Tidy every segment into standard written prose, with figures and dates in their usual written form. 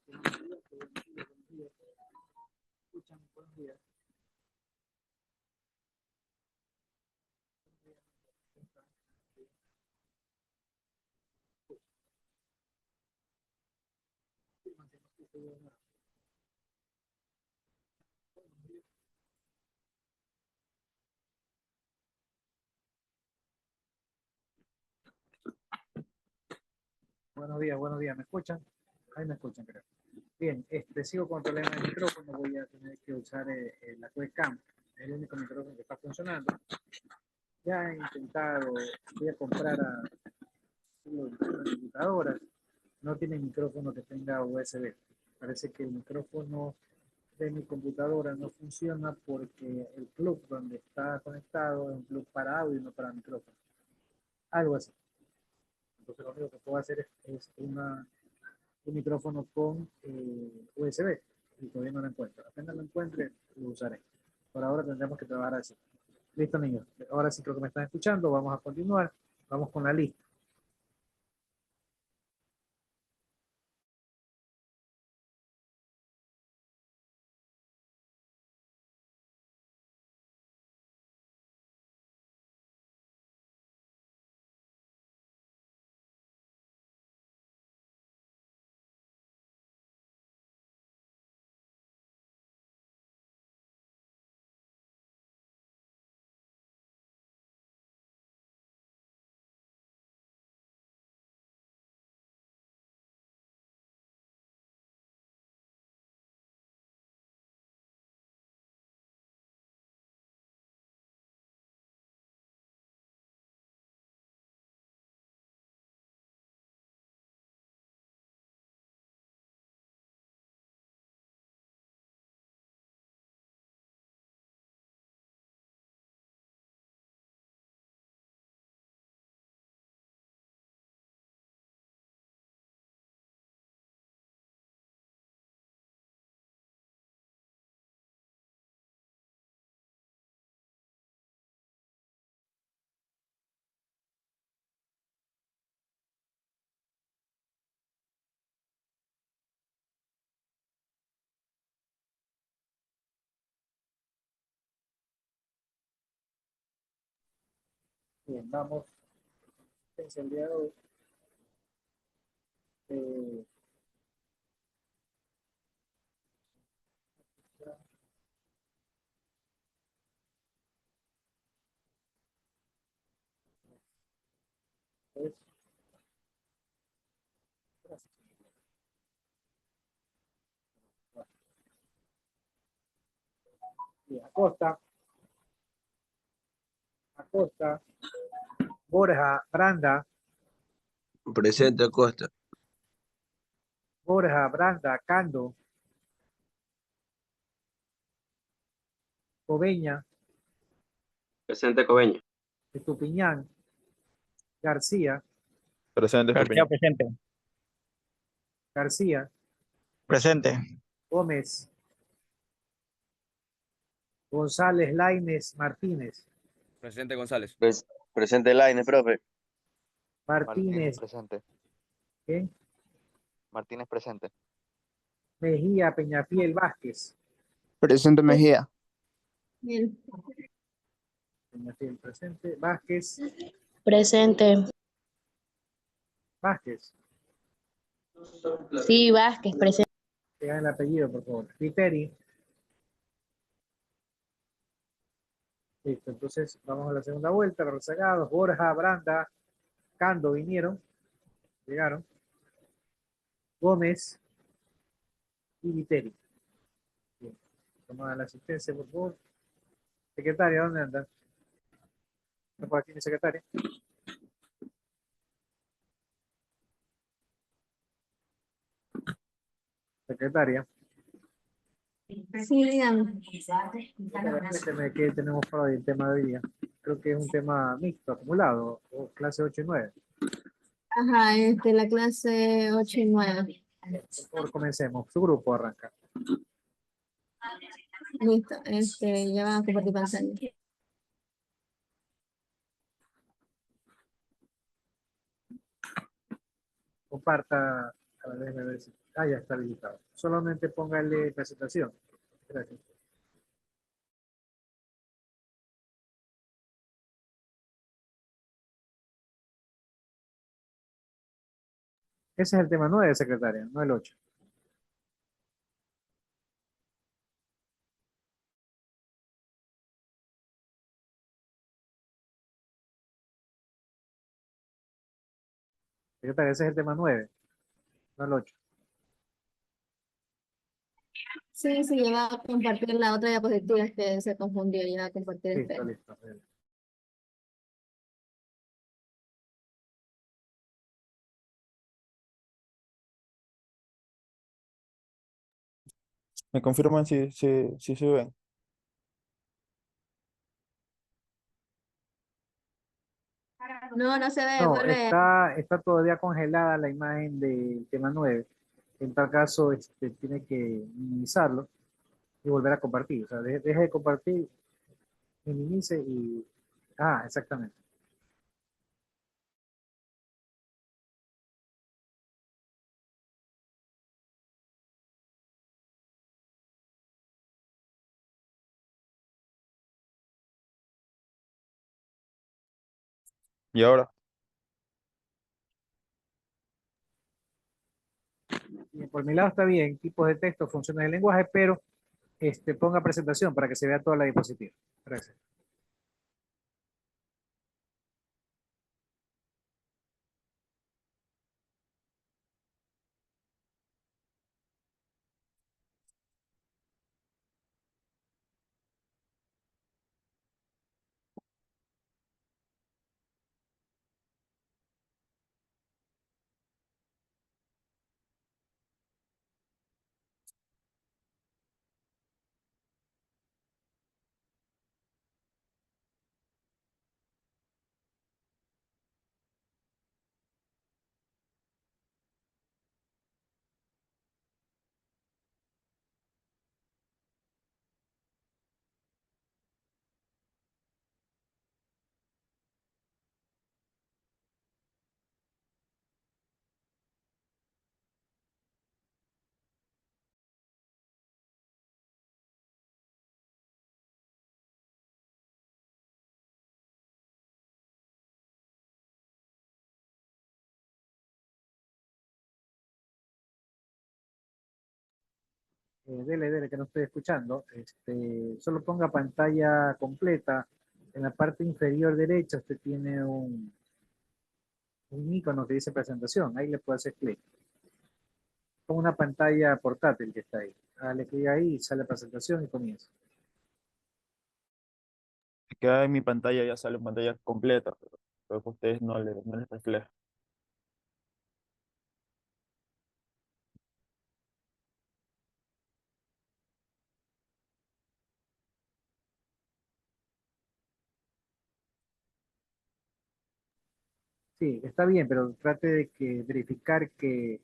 Escuchan, buenos días. Buenos días, ¿me escuchan? Ahí me escuchan, creo. Bien, sigo con el problema del micrófono, voy a tener que usar la webcam, es el único micrófono que está funcionando. Ya he intentado, voy a comprar a computadoras, no tiene micrófono que tenga USB. Parece que el micrófono de mi computadora no funciona porque el plug donde está conectado es un plug para audio y no para micrófono. Algo así. Entonces lo único que puedo hacer es un micrófono con USB y todavía no lo encuentro. Apenas lo encuentre, lo usaré. Por ahora tendremos que trabajar así. Listo, niños. Ahora sí creo que me están escuchando. Vamos a continuar. Vamos con la lista. Bien, vamos. El día de hoy. Eh, es, bien, Acosta, Borja, Branda, Presente Acosta. Borja, Branda, Cando, Coveña, Presente Coveño. Estupiñán, García, Presente, García presente. García, Presente. Gómez, González, Laines, Martínez, Presidente González. Presente Laine, profe. Martínez, presente. ¿qué? Martínez presente. Mejía, Peñafiel, Vázquez. Presente Mejía. Peñafiel presente, Vázquez, Presente. Vázquez. Sí, Vázquez, presente. Digan el apellido, por favor. Viteri. Listo, entonces vamos a la segunda vuelta. Los rezagados, Borja, Branda, Cando vinieron, llegaron. Gómez y Viteri. Bien. Toma la asistencia, por favor. Secretaria, ¿dónde anda? ¿No por aquí mi secretaria? Secretaria. Sí, dígame. Cuénteme qué tenemos para hoy, el tema de hoy día. Creo que es un tema mixto, acumulado, o clase 8 y 9. Ajá, la clase 8 y 9. Por favor, comencemos. Su grupo arranca. Listo, ya van a compartir pantalla. Comparta A ver, déjeme ver si. Ah, ya está habilitado. Solamente póngale presentación. Gracias. Ese es el tema 9, secretaria, no el 8. Secretaria, ese es el tema 9, no el 8. Sí, sí, iba a compartir la otra diapositiva, es que se confundió, iba a compartir Listo, este. listo. ¿Me confirman si se ven? No, no se ve, No, vuelve. está todavía congelada la imagen del tema 9. En tal caso, tiene que minimizarlo y volver a compartir. O sea, deje de compartir, minimice y... Ah, exactamente. ¿Y ahora? Y por mi lado está bien, tipos de texto, funciones del lenguaje, pero ponga presentación para que se vea toda la diapositiva. Gracias. Dele, que no estoy escuchando. Solo ponga pantalla completa. En la parte inferior derecha usted tiene un icono que dice presentación. Ahí le puede hacer clic. Como una pantalla portátil que está ahí. Dale clic ahí, sale presentación y comienza. Queda en mi pantalla, ya sale pantalla completa, pero creo que a ustedes no les refleja. Sí, está bien, pero trate de verificar que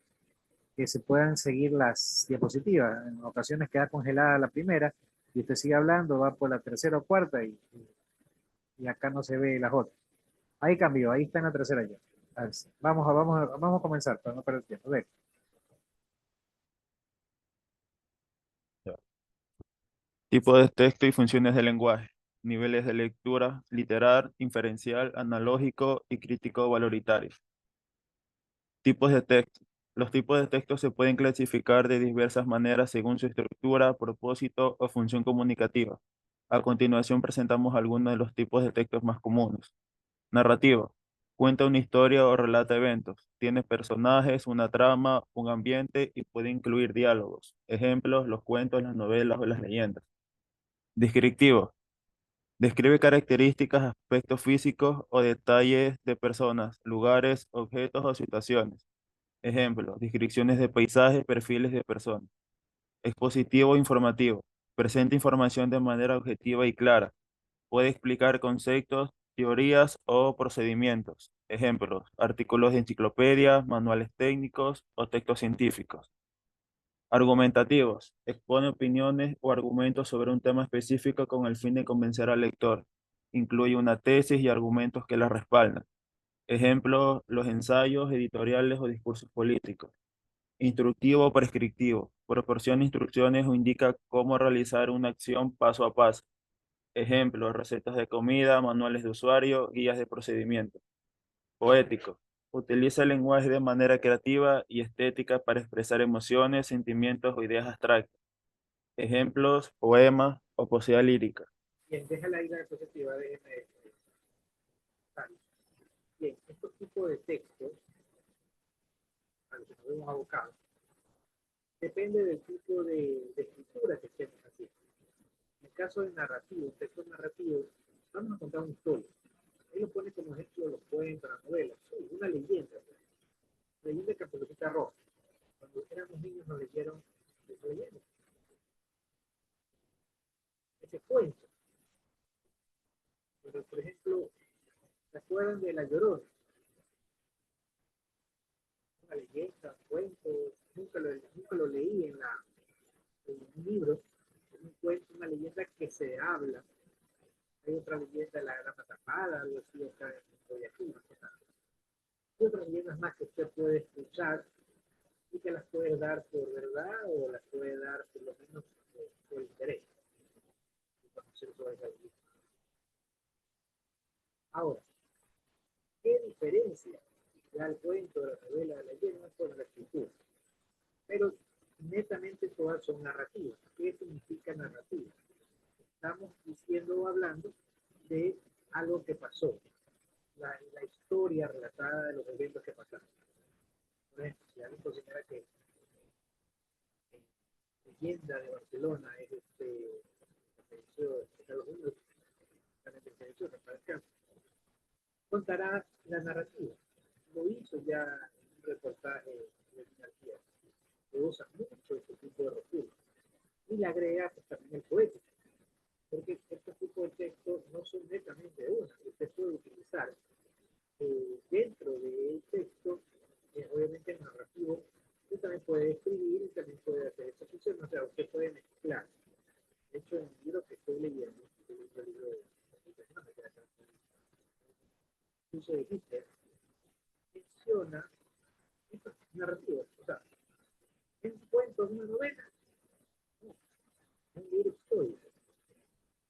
se puedan seguir las diapositivas. En ocasiones queda congelada la primera y usted sigue hablando, va por la tercera o cuarta y acá no se ve las otras. Ahí cambió, ahí está en la tercera ya. A ver, sí. Vamos a comenzar para no perder tiempo. Ve. Ya. Tipo de texto y funciones del lenguaje. Niveles de lectura, literal, inferencial, analógico y crítico valoritario. Tipos de texto. Los tipos de texto se pueden clasificar de diversas maneras según su estructura, propósito o función comunicativa. A continuación presentamos algunos de los tipos de textos más comunes. Narrativa. Cuenta una historia o relata eventos. Tiene personajes, una trama, un ambiente y puede incluir diálogos. Ejemplos, los cuentos, las novelas o las leyendas. Descriptivo. Describe características, aspectos físicos o detalles de personas, lugares, objetos o situaciones. Ejemplo, descripciones de paisajes, perfiles de personas. Expositivo o informativo. Presenta información de manera objetiva y clara. Puede explicar conceptos, teorías o procedimientos. Ejemplos, artículos de enciclopedia, manuales técnicos o textos científicos. Argumentativos. Expone opiniones o argumentos sobre un tema específico con el fin de convencer al lector. Incluye una tesis y argumentos que la respaldan. Ejemplo, los ensayos editoriales o discursos políticos. Instructivo o prescriptivo. Proporciona instrucciones o indica cómo realizar una acción paso a paso. Ejemplo, recetas de comida, manuales de usuario, guías de procedimiento. Poético. Utiliza el lenguaje de manera creativa y estética para expresar emociones, sentimientos o ideas abstractas. Ejemplos, poemas o poesía lírica. Bien, déjala ahí la diapositiva, déjeme. Bien, estos tipos de textos, a los que nos vemos abocados, depende del tipo de escritura que estemos haciendo. En el caso de narrativo, un texto narrativo, vamos a contar una historia. Él lo pone como ejemplo los cuentos, las novelas, sí, una leyenda. Leyenda de Caperucita Roja. Cuando éramos niños nos leyeron esa leyenda, ese cuento. Pero, por ejemplo, ¿se acuerdan de La Llorona? Una leyenda, un cuento, nunca lo leí en un libro, es un cuento, una leyenda que se habla. Hay otra leyenda, la Gran Tapada, algo así, acá en aquí, y otras leyendas más que usted puede escuchar y que las puede dar por verdad o las puede dar por lo menos por interés. Conocer sobre esa leyenda. Ahora, ¿qué diferencia da el cuento, de la novela, de la leyenda con la escritura? Pero netamente todas son narrativas. ¿Qué significa narrativa? Estamos diciendo o hablando de algo que pasó, la historia relatada de los eventos que pasaron. Por ejemplo, si alguien considera que leyenda de Barcelona es Estados Unidos, contará la narrativa. Lo hizo ya en un reportaje de Dinastía. Se usa mucho este tipo de recursos. Y le agrega pues, también el poético. Porque estos tipos de textos no son netamente de una. Usted puede utilizar dentro del texto, obviamente el narrativo, usted también puede escribir y también puede hacer esta función. O sea, usted puede mezclar. De hecho, en el libro que estoy leyendo, el libro de uso de Hitler, menciona estas narrativas. O sea, en un cuento, en una novela, no, en un libro histórico,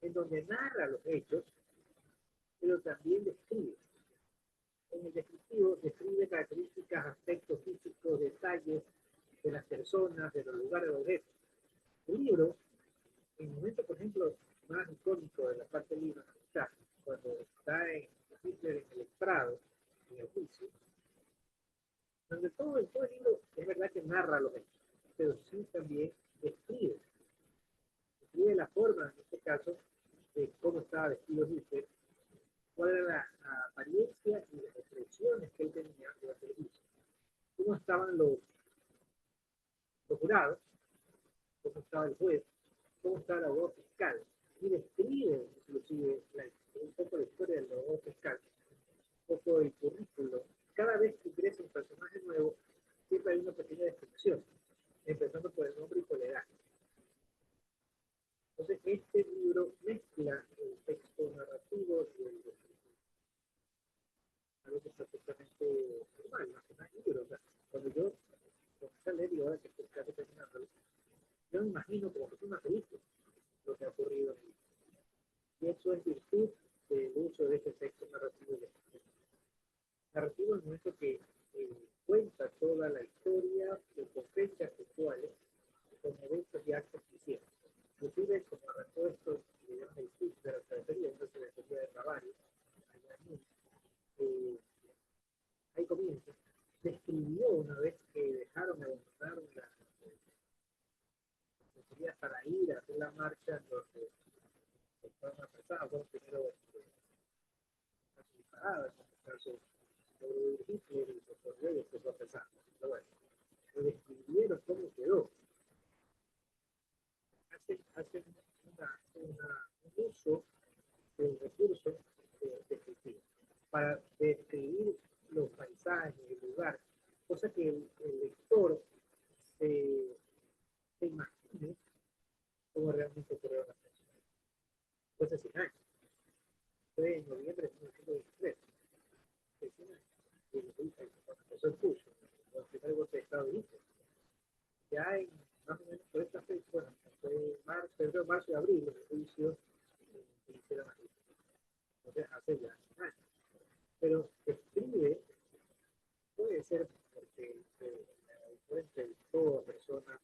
en donde narra los hechos, pero también describe. En el descriptivo describe características, aspectos físicos, detalles de las personas, de los lugares, de los objetos. El libro, en el momento, por ejemplo, más icónico de la parte del libro, está cuando está en Hitler en el estrado, en el juicio, donde todo el libro es verdad que narra los hechos, pero sí también describe la forma, en este caso, de cómo estaba vestido Hitler, cuál era la apariencia y las expresiones que él tenía durante el juicio, cómo estaban los jurados, cómo estaba el juez, cómo estaba el abogado fiscal, y describe inclusive un poco la historia del abogado fiscal, un poco del currículo. Cada vez que ingresa un personaje nuevo, siempre hay una pequeña descripción, empezando por el nombre y por la edad. Entonces, este libro mezcla el texto narrativo y el descriptivo. Algo que es perfectamente normal, más que nada libro. O sea, cuando yo comencé a leer y ahora que estoy casi terminándolo, yo me imagino como que es una película lo que ha ocurrido en el libro. Y eso es virtud del uso de este texto narrativo y descriptivo. Narrativo es un momento que cuenta toda la historia con fechas textuales, con eventos y actos que hicieron. Inclusive, como arrancó esto, digamos, el club de la cervecería, una cervecería de Bavaria, allá en Múnich, ahí comienza, describió una vez que dejaron abandonar la cervecería para ir a hacer la marcha donde estaban apresados, bueno, primero casi paradas, en este caso, sobre Hitler y se corrió y después fue apresado. Pero bueno, lo describieron cómo quedó. Hacen un uso del recurso descriptivo para describir los paisajes, el lugar, cosa que el lector se imagine cómo realmente ocurrió la persona. Entonces, 100 años. Fue en noviembre de 1923. 100 años. Y cuando empezó el curso, los primeros marzo y abril, los juicios que hicieron aquí. Entonces, hace ya un año. Pero escribe, puede ser porque el autor entrevistó a personas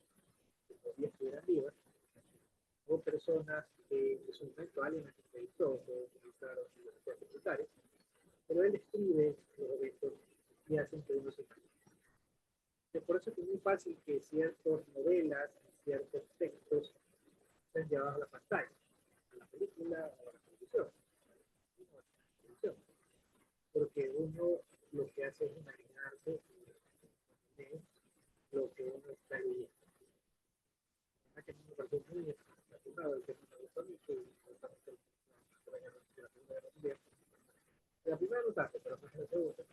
que todavía estuvieran vivas, o personas que en su momento alguien las entrevistó, puede utilizar universidades secundarias, pero él escribe los eventos y hace entrevistas. Por eso es muy fácil que ciertas novelas, ciertos textos sean llevados a la pantalla, a la película o a la televisión. Porque uno lo que hace es imaginarse lo que uno está leyendo. Es que me parece muy afortunado el que me gustó mucho y la primera no tanto, pero más la segunda.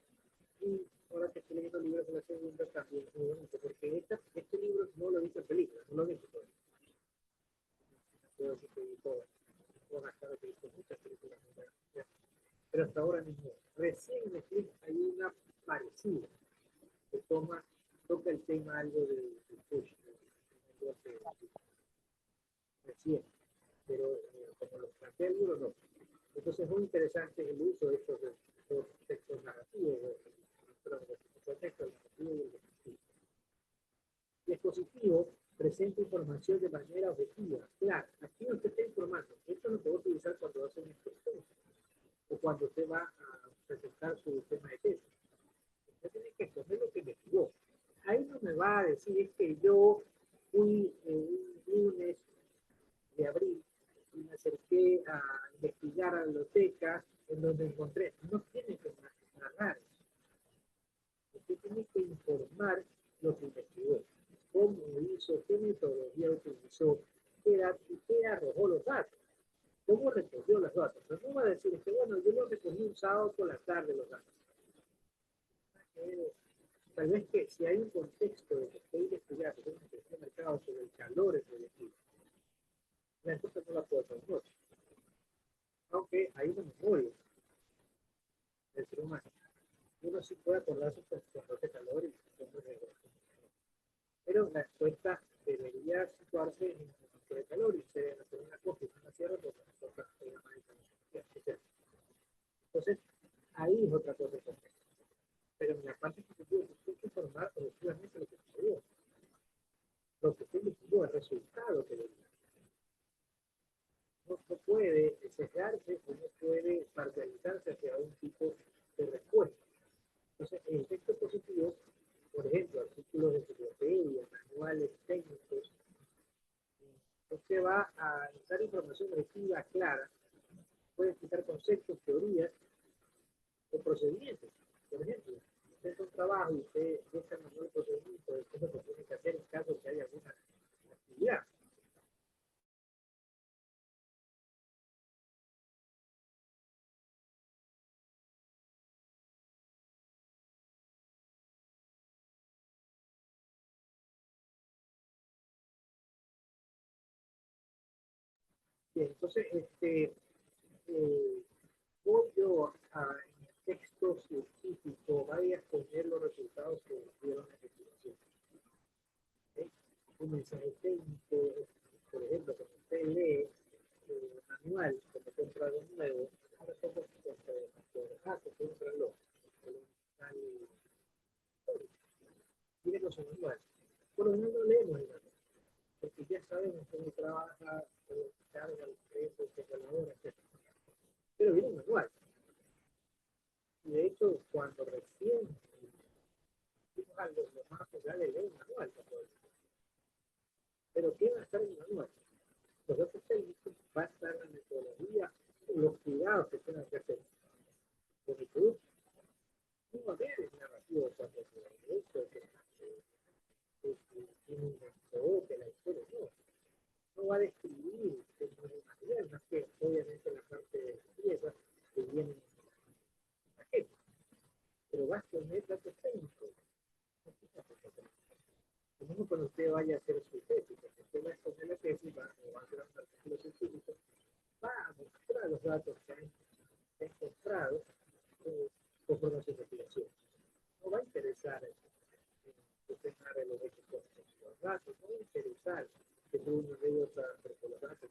Y ahora que estoy leyendo libros de la segunda también es muy bonito, porque este libro no lo dice en película, no lo dice todo. No puedo decir que vi todo. Puedo gastar que he visto muchas películas muy buenas. Pero hasta ahora mismo, recién en Netflix hay una parecida que toca el tema algo de push, recién, pero como lo plantea el libro, no. Entonces es muy interesante el uso de estos textos narrativos, el texto narrativo y el descriptivo. El expositivo presenta información de manera objetiva, clara. Aquí no te está informando. Esto lo puedo utilizar cuando va a hacer una exposición o cuando usted va a presentar su tema de tesis. Usted tiene que exponer lo que investigó. Ahí no me va a decir es que yo fui un lunes de abril y me acerqué a investigar a la biblioteca en donde encontré. No tiene que narrar eso. Usted tiene que informar lo que investigó, cómo hizo, qué metodología utilizó, qué arrojó los datos, cómo recogió los datos. Pero no va a decir que, bueno, yo lo recogí un sábado por la tarde los datos. Tal vez que si hay un contexto de que estoy investigando, tengo una cuestión de mercado sobre el calor en el equipo, la cosa no la puedo hacer noche. Aunque hay una memoria del ser humano. Uno sí puede acordarse cuando hace calor y cuando hace calor. Pero la encuesta debería situarse en el momento de calor y se debe hacer una cosa y una sierra porque nosotros entonces, ahí es otra cosa compleja. Pero en la parte ejecutiva, usted tiene que informar objetivamente lo que sucedió. Lo que usted investigó, el resultado que le dio. No puede sesgarse o no puede parcializarse hacia un tipo de respuesta. Entonces, el texto positivo, por ejemplo, artículos de enciclopedia, manuales técnicos, usted va a dar información objetiva, clara, puede explicar conceptos, teorías o procedimientos. Por ejemplo, usted es un trabajo y usted deja el manual de procedimiento de cómo se tiene que hacer en caso de que haya alguna actividad. Bien, entonces, voy yo en el texto científico, vaya a exponer los resultados que dieron la investigación. ¿Okay? Un mensaje técnico, por ejemplo, cuando usted lee el manual, cuando compra algo nuevo, ahora somos que compra el miren su manual. Por lo menos no leemos el manual, porque ya sabemos cómo trabaja, cómo carga el precio, qué valor, etc. Pero viene un manual. Y de hecho, cuando recién hicimos algo, lo más posible es leer un manual. Pero ¿qué va a estar en el manual? Los datos técnicos, va a estar la metodología, los cuidados que tengan que hacer. Porque tú no va a ver el narrativo de cuando se esto, que inventó, que la historia, no. No va a describir el material, más que obviamente la parte de las piezas que vienen en la paquete. Pero va a tener datos técnicos. Lo mismo cuando usted vaya a hacer su tesis, porque usted va a exponer la tesis, va a hacer un artículo científico, va a mostrar los datos que han encontrado conforme a su investigación. No va a interesar gestionar los hechos con los datos, no va a interesar que tú no debes por los datos,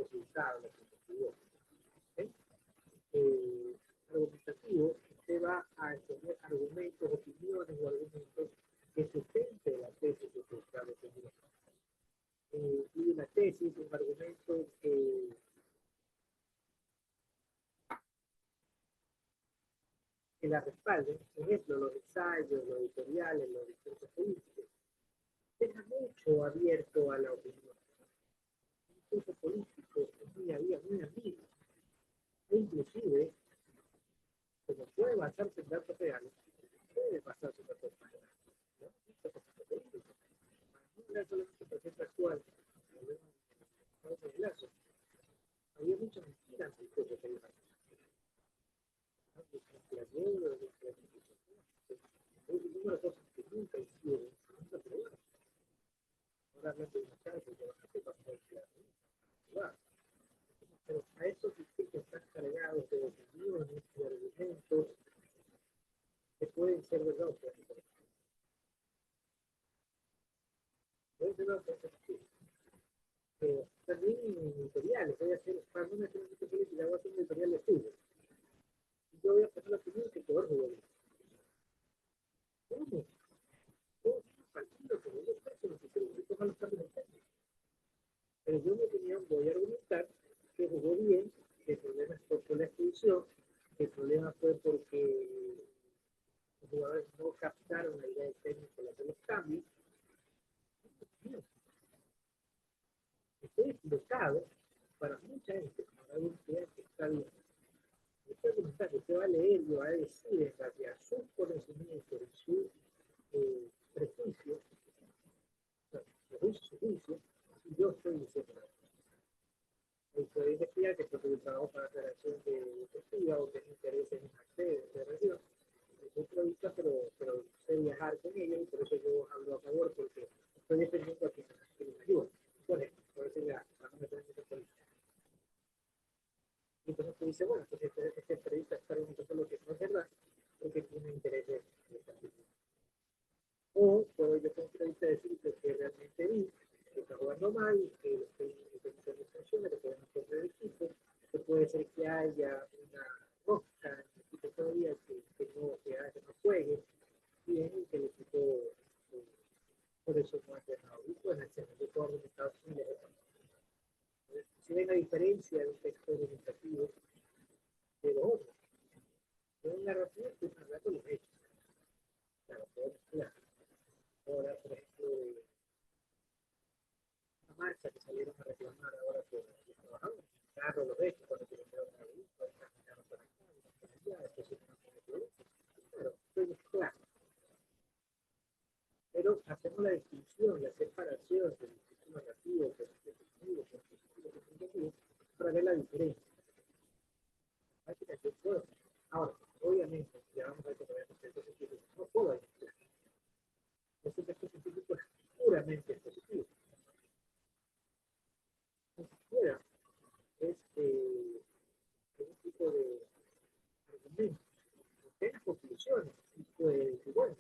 resultado, lo que obtuvo. ¿Okay? Argumentativo, usted va a exponer argumentos, opiniones o argumentos que sustenten la tesis que usted está defendiendo. Y una tesis, un argumento que la respalden, por ejemplo, los ensayos, los editoriales, los discursos políticos, deja mucho abierto a la opinión. Un discurso político es muy ambiguo, e inclusive, como puede basarse en datos reales, puede basarse en datos reales. ¿No? Esto es un político. No es solamente el presente actual, había muchas mentiras en el discurso político. Hay un número de cosas que nunca hicieron, nunca probaron. Ahora hablando de una casa, de la gente va a poder claro. Pero a esos discursos están cargados de opiniones y argumentos que pueden ser verdad o pueden ser falsos. Pueden ser verdad o pueden ser falsos. También editoriales, voy a hacer, para no hacer un política, voy a hacer un editorial de estudio. Y yo voy a pasar la opinión que peor juego. ¿Cómo? Todos los partidos, como yo creo, nos hicieron muy malos cambios en técnicos. Pero yo mi opinión voy a argumentar que jugó bien, que el problema fue por la expulsión, que el problema fue porque los jugadores no captaron la idea del técnico de hacer los cambios. Estoy equivocado para mucha gente, para alguien que está bien. Usted argumentar que usted va a leer y va a decir en base a sus conocimientos y su prejuicio, su juicio, y yo estoy diciendo puede decir que fue utilizado para la creación de deportiva o que interés en acceder de región. Es un producto, pero sé viajar con ellos y por eso yo hablo a favor, porque estoy defendiendo a quienes me ayudan. Por ejemplo, por decir ya, para no meter en esa política. Y entonces tú dices, bueno, entonces este periodista está argumentando lo que no es verdad, porque tiene interés en esta actividad. O puedo yo como periodista decir que realmente vi que está jugando mal y que los técnicos no funciona, que podemos perder el equipo, que puede ser que haya una rosca en el equipo todavía que no juegue bien y que el equipo por eso no ha ganado. Y bueno, yo puedo argumentar muy lejos. Si ven la diferencia de un texto argumentativo de los otros, de un narrativo que es hablar con los hechos. Claro, puedo mezclar. Ahora, por ejemplo, una marcha que salieron a reclamar ahora por los trabajadores. Claro, los hechos, cuando se vendieron a la luz, cuando caminaron por acá, después se van a poner productos. Claro, estoy mezclando. Pero hacemos la distinción, la separación del discurso narrativo, del discurso comunicativo, para ver la diferencia. Ahora, obviamente, ya vamos a ver cómo vemos el texto científico, no puedo decir. Este texto científico es puramente positivo. Ni siquiera es un tipo de argumento. Tiene conclusiones y puede decir, bueno,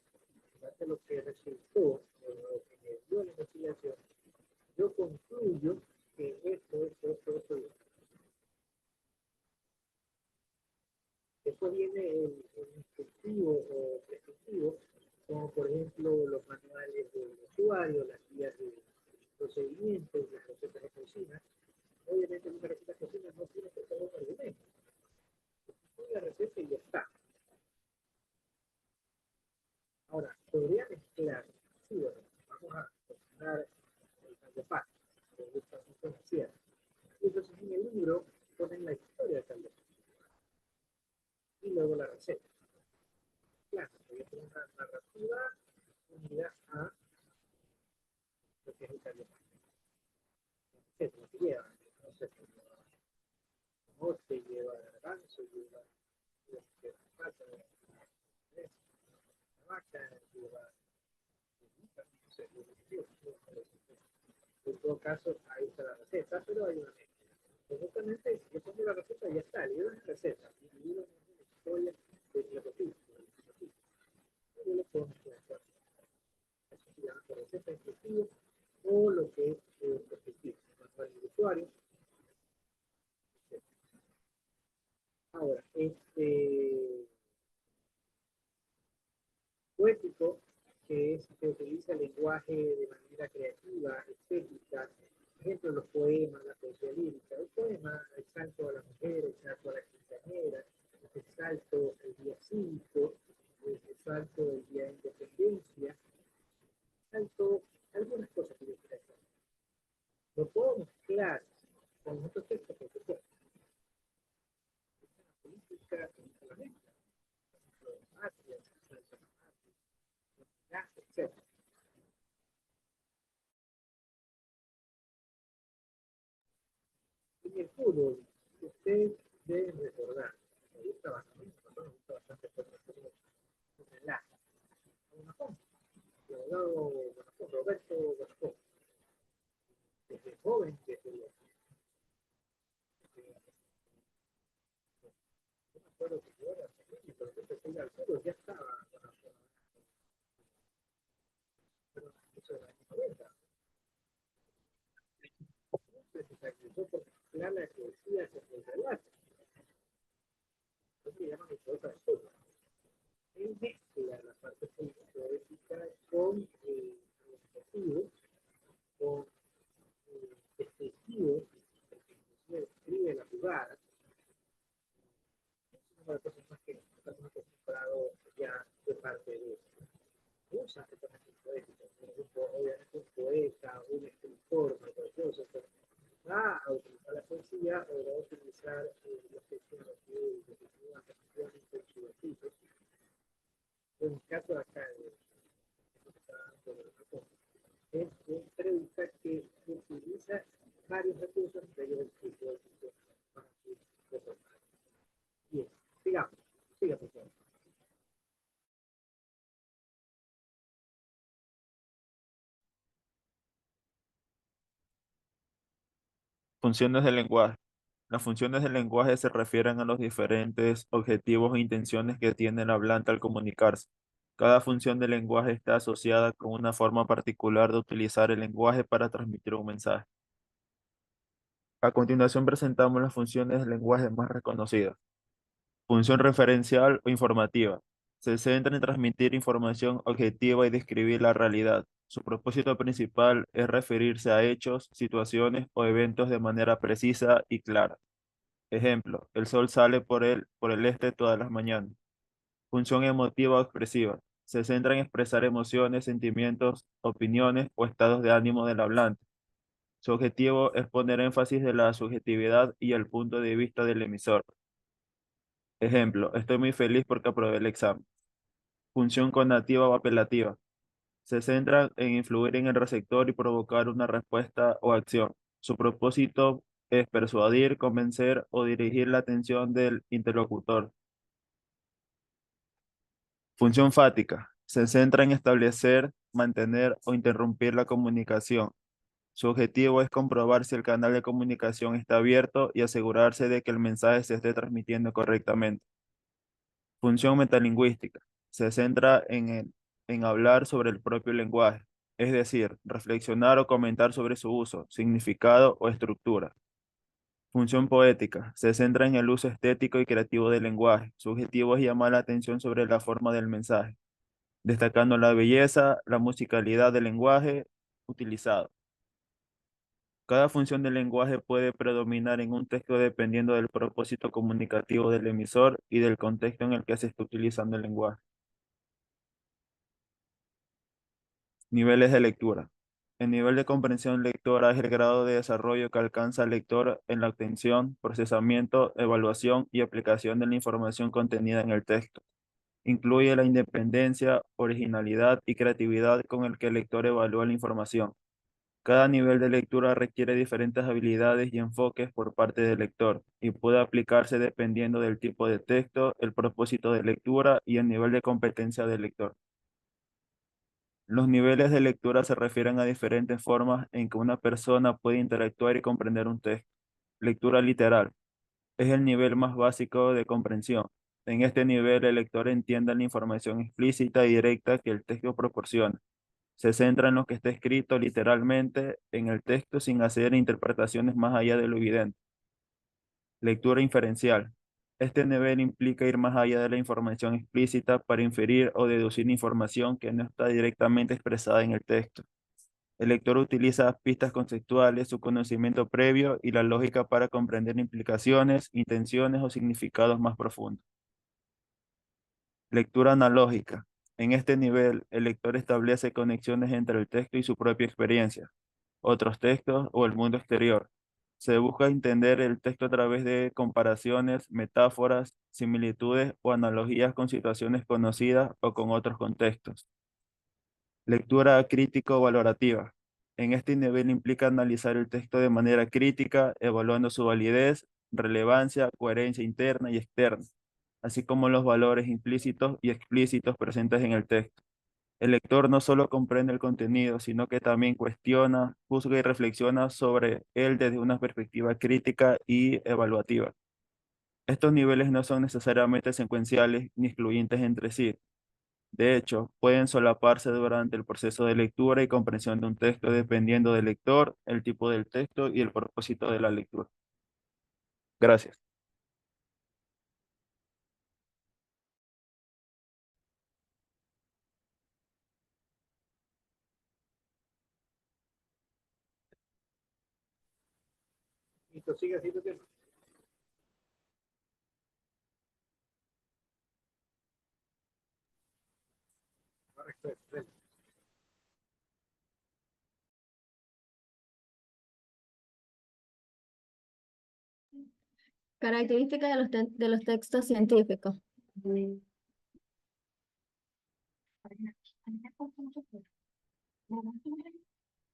de lo que resultó, lo que me dio la investigación, yo concluyo que esto. Después viene el instructivo o prescriptivo, como por ejemplo los manuales del usuario, las guías de procedimientos, las recetas de cocina. Obviamente una receta de cocina no tiene que ser un argumento. La receta y ya está. Ahora, podría mezclar, sí, bueno, vamos a cocinar el pan de pasta, que gusta mucho la sierra. Y entonces en el libro ponen la historia del pan de pasta. Y luego la receta. Claro, voy a tener una narrativa unida a lo que es el pan de pasta. La receta, lo que lleva, no sé, mote, lleva garbanzo, lleva pata, vaca, lleva en todo caso, ahí está la receta, pero hay una mezcla. Justamente, yo pongo la receta y ya está, el libro es receta, y el libro es una historia de mi receta. Yo le pongo eso se llama receta instructiva o lo que es perspectiva, manual del usuario, Ahora, poético, que es que utiliza el lenguaje de manera creativa, estética, por ejemplo, los poemas, la poesía lírica, el poema, el salto a la mujer, el salto a la quinceañera, el salto el día 5, el salto del día de independencia, salto algunas cosas que yo quiero hacer. Lo puedo mezclar con otros textos, por supuesto. La política, la mezcla, por ejemplo, de patria, salto a la patria, etc. En el fútbol, ustedes deben recordar, me gusta bastante, me gusta bastante por un enlace, Bonafón, el abogado Bonafón, Roberto Bonafón, desde joven, desde los, no me acuerdo que yo era pequeño, pero yo empecé a ir al fútbol, ya estaba Bonafón, pero eso era en los 90, se sacrificó por mezclar la poesía con el relato, eso se llama mi poeta de fútbol. Él mezcla la parte poética con recitativo, con descriptivo, porque inclusive describe la jugada. Es una de las cosas más que estamos acostumbrados ya de parte de usa esta poética. Obviamente un poeta, un escritor, maravilloso, va a utilizar la poesía o va a utilizar los textos que definidas efectivamente en su escrito. En el caso de acá, es un periodista que utiliza varios recursos, entre ellos el escritor, para sus reportajes. Bien, sigamos, siga por favor. Funciones del lenguaje. Las funciones del lenguaje se refieren a los diferentes objetivos e intenciones que tiene el hablante al comunicarse. Cada función del lenguaje está asociada con una forma particular de utilizar el lenguaje para transmitir un mensaje. A continuación presentamos las funciones del lenguaje más reconocidas. Función referencial o informativa. Se centra en transmitir información objetiva y describir la realidad. Su propósito principal es referirse a hechos, situaciones o eventos de manera precisa y clara. Ejemplo, el sol sale por el este todas las mañanas. Función emotiva o expresiva. Se centra en expresar emociones, sentimientos, opiniones o estados de ánimo del hablante. Su objetivo es poner énfasis de la subjetividad y el punto de vista del emisor. Ejemplo, estoy muy feliz porque aprobé el examen. Función conativa o apelativa. Se centra en influir en el receptor y provocar una respuesta o acción. Su propósito es persuadir, convencer o dirigir la atención del interlocutor. Función fática. Se centra en establecer, mantener o interrumpir la comunicación. Su objetivo es comprobar si el canal de comunicación está abierto y asegurarse de que el mensaje se esté transmitiendo correctamente. Función metalingüística. Se centra en hablar sobre el propio lenguaje, es decir, reflexionar o comentar sobre su uso, significado o estructura. Función poética. Se centra en el uso estético y creativo del lenguaje. Su objetivo es llamar la atención sobre la forma del mensaje, destacando la belleza, la musicalidad del lenguaje utilizado. Cada función del lenguaje puede predominar en un texto dependiendo del propósito comunicativo del emisor y del contexto en el que se está utilizando el lenguaje. Niveles de lectura. El nivel de comprensión lectora es el grado de desarrollo que alcanza el lector en la obtención, procesamiento, evaluación y aplicación de la información contenida en el texto. Incluye la independencia, originalidad y creatividad con el que el lector evalúa la información. Cada nivel de lectura requiere diferentes habilidades y enfoques por parte del lector y puede aplicarse dependiendo del tipo de texto, el propósito de lectura y el nivel de competencia del lector. Los niveles de lectura se refieren a diferentes formas en que una persona puede interactuar y comprender un texto. Lectura literal es el nivel más básico de comprensión. En este nivel, el lector entiende la información explícita y directa que el texto proporciona. Se centra en lo que está escrito literalmente en el texto sin hacer interpretaciones más allá de lo evidente. Lectura inferencial Este nivel implica ir más allá de la información explícita para inferir o deducir información que no está directamente expresada en el texto. El lector utiliza pistas conceptuales, su conocimiento previo y la lógica para comprender implicaciones, intenciones o significados más profundos. Lectura analógica. En este nivel, el lector establece conexiones entre el texto y su propia experiencia, otros textos o el mundo exterior. Se busca entender el texto a través de comparaciones, metáforas, similitudes o analogías con situaciones conocidas o con otros contextos. Lectura crítico-valorativa. En este nivel implica analizar el texto de manera crítica, evaluando su validez, relevancia, coherencia interna y externa, así como los valores implícitos y explícitos presentes en el texto. El lector no solo comprende el contenido, sino que también cuestiona, juzga y reflexiona sobre él desde una perspectiva crítica y evaluativa. Estos niveles no son necesariamente secuenciales ni excluyentes entre sí. De hecho, pueden solaparse durante el proceso de lectura y comprensión de un texto dependiendo del lector, el tipo del texto y el propósito de la lectura. Gracias. Listo, sigue así tu tema. Correcto, excelente. Características de los textos científicos.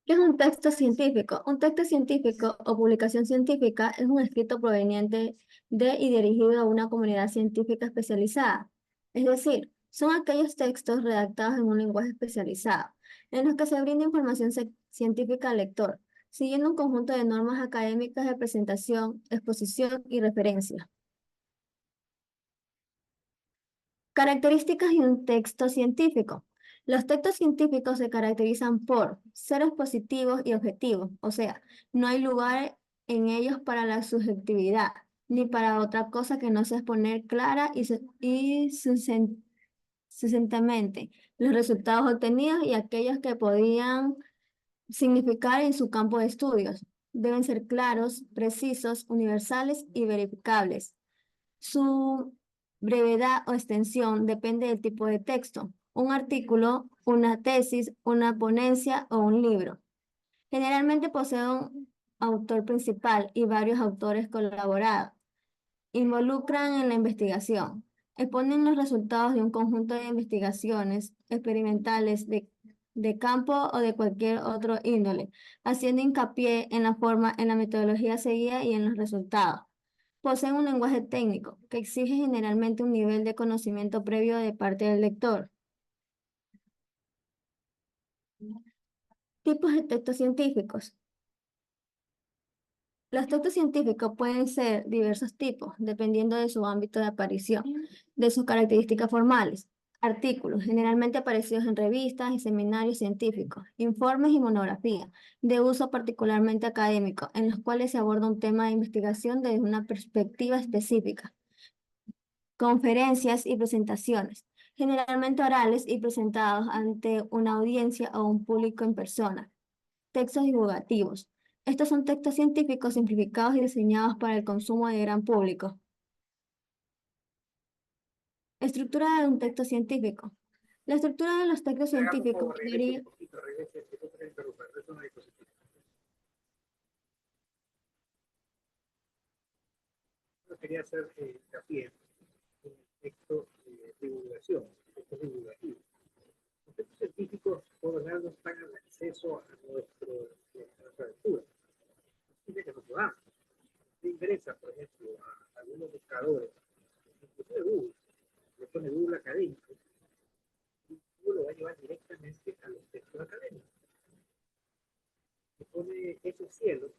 ¿Qué es un texto científico? Un texto científico o publicación científica es un escrito proveniente de y dirigido a una comunidad científica especializada. Es decir, son aquellos textos redactados en un lenguaje especializado, en los que se brinda información científica al lector, siguiendo un conjunto de normas académicas de presentación, exposición y referencia. Características de un texto científico. Los textos científicos se caracterizan por ser expositivos y objetivos, o sea, no hay lugar en ellos para la subjetividad, ni para otra cosa que no sea exponer clara y sucintamente los resultados obtenidos y aquellos que podían significar en su campo de estudios. Deben ser claros, precisos, universales y verificables. Su brevedad o extensión depende del tipo de texto, un artículo, una tesis, una ponencia o un libro. Generalmente posee un autor principal y varios autores colaborados. Involucran en la investigación. Exponen los resultados de un conjunto de investigaciones experimentales de campo o de cualquier otro índole, haciendo hincapié en la forma, en la metodología seguida y en los resultados. Poseen un lenguaje técnico que exige generalmente un nivel de conocimiento previo de parte del lector. Tipos de textos científicos. Los textos científicos pueden ser diversos tipos, dependiendo de su ámbito de aparición, de sus características formales. Artículos, generalmente aparecidos en revistas y seminarios científicos, informes y monografías, de uso particularmente académico, en los cuales se aborda un tema de investigación desde una perspectiva específica. Conferencias y presentaciones, generalmente orales y presentados ante una audiencia o un público en persona. Textos divulgativos. Estos son textos científicos simplificados y diseñados para el consumo de gran público. Estructura de un texto científico. La estructura de los textos científicos varía. Quería hacer hincapié en el texto de divulgación, textos divulgativos. Los textos científicos por lo general no están al acceso a nuestra lectura. Es que no podamos. Si ingresa, por ejemplo, a algunos buscadores, inclusive Google, le pone Google académico, y Google lo va a llevar directamente a los textos académicos. Le pone ese cielo, el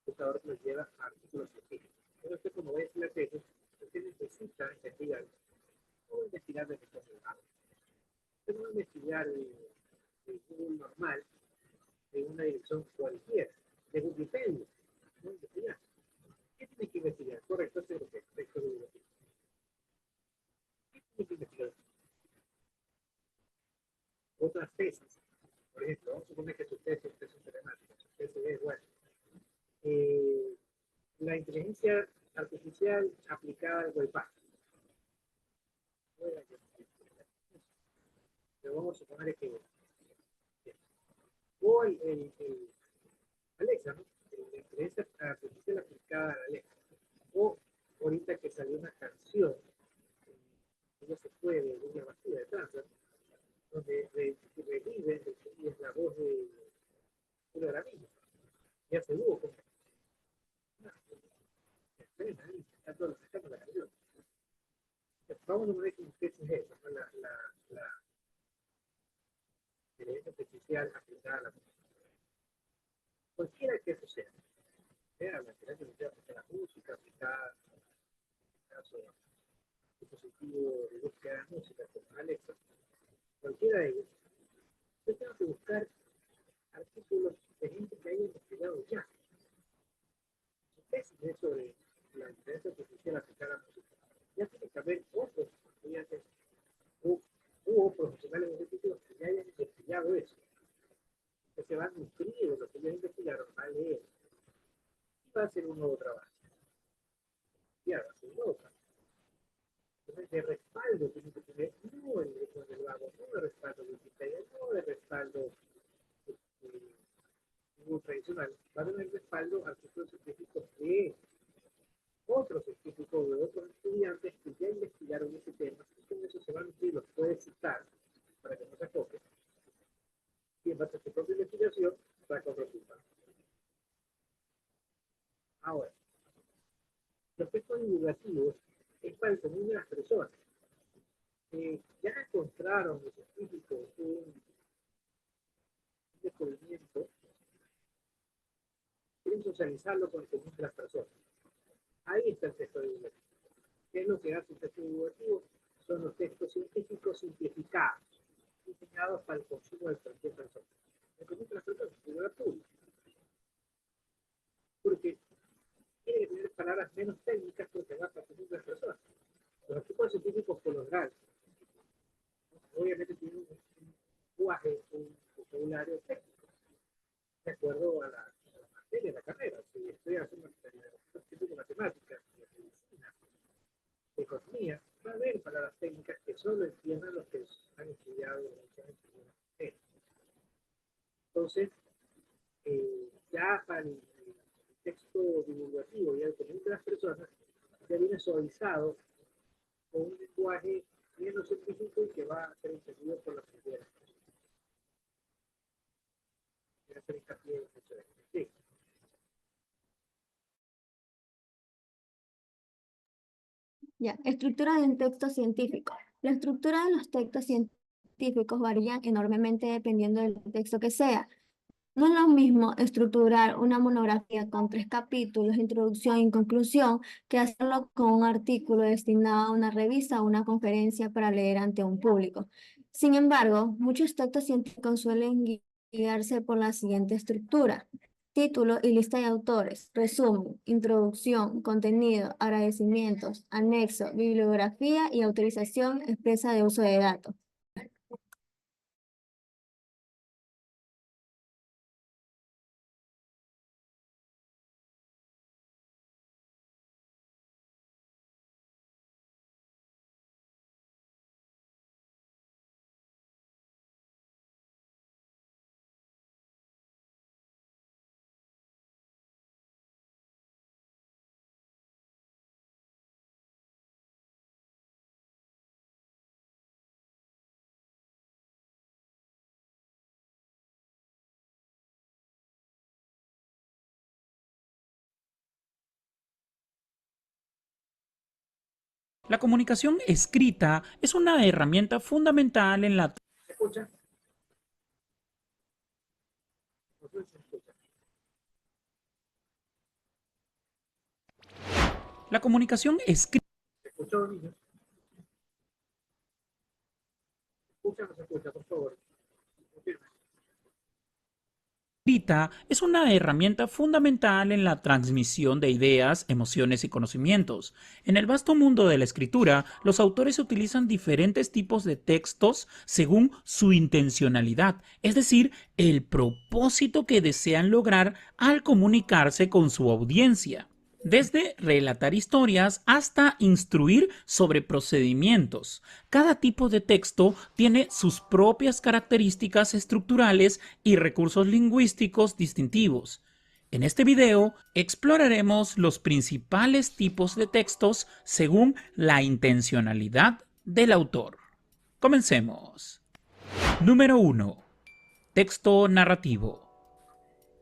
buscador que nos lleva a artículos científicos. Pero usted, como va a decir la tesis, usted necesita investigar o investigar de textos privados. Usted no va a investigar el Google normal en una dirección cualquiera, de Wikipedia, no investigar. ¿Qué tiene que investigar? Bueno, la inteligencia artificial aplicada al Wi-Fi. Pero vamos a suponer que o el Alexa, ¿no? La inteligencia artificial aplicada a Alexa. O ahorita que salió una canción, no se puede, de una basura de trance, donde revive y es la voz de Julio Gramillo. Ya se hubo como está todo está con la canción. Vamos a poner que usted es eso, ¿no? La inteligencia artificial aplicada a la música. Cualquiera que eso sea, la inteligencia artificial aplicada a la música, aplicada en caso de dispositivo de búsqueda de música como Alexa, cualquiera de ellos, yo tengo que buscar artículos de gente que haya investigado ya. Tesis sobre la inteligencia artificial aplicada a la música. Ya tiene que haber otros estudiantes u profesionales científicos que ya hayan investigado eso, que se van a nutrir de lo que ellos investigaron, va a leer y va a hacer un nuevo trabajo. Ya va a hacer un nuevo trabajo. Entonces, de respaldo tiene que tener no el vago, no de respaldo de Wikipedia, no de respaldo tradicional, va a tener respaldo artículos científicos de otros científicos de otros estudiantes que ya investigaron ese tema, y con eso se van a nutrir, los puede citar para que no se copie, y en base a su propia investigación saca otros resultados. Ahora, los textos divulgativos es para el común de las personas. Ya encontraron los científicos un descubrimiento, quieren socializarlo con el común de las personas. Ahí está el texto divulgativo. ¿Qué es lo que hace el texto divulgativo? Son los textos científicos simplificados, diseñados para el consumo de cualquier persona. El común de las personas es una pública. Porque tiene que tener palabras menos técnicas porque va para el común de las personas. Los artículos científicos por lo general, obviamente tienen un lenguaje, un vocabulario técnico, de acuerdo a la materia, la carrera. Si estoy haciendo de matemáticas, de medicina, de economía, va a haber palabras técnicas que solo entiendan los que han estudiado en entonces, ya para el texto divulgativo y el común de las personas, ya viene suavizado con un lenguaje menos científico y que va a ser entendido por la mayoría de las personas. Voy a hacer hincapié en eso. Sí. Ya, estructura de un texto científico. La estructura de los textos científicos varía enormemente dependiendo del texto que sea. No es lo mismo estructurar una monografía con 3 capítulos, introducción y conclusión, que hacerlo con un artículo destinado a una revista o una conferencia para leer ante un público. Sin embargo, muchos textos científicos suelen guiarse por la siguiente estructura: título y lista de autores, resumen, introducción, contenido, agradecimientos, anexo, bibliografía y autorización expresa de uso de datos. La comunicación escrita es una herramienta fundamental en la... ¿Se escucha? No sé si se escucha. La comunicación escrita ¿Se escucha, niños? ¿Se escucha o no se escucha? Por favor. Confirme. escrita es una herramienta fundamental en la transmisión de ideas, emociones y conocimientos. En el vasto mundo de la escritura, los autores utilizan diferentes tipos de textos según su intencionalidad, es decir, el propósito que desean lograr al comunicarse con su audiencia. Desde relatar historias hasta instruir sobre procedimientos. Cada tipo de texto tiene sus propias características estructurales y recursos lingüísticos distintivos. En este video exploraremos los principales tipos de textos según la intencionalidad del autor. Comencemos. Número 1. Texto narrativo.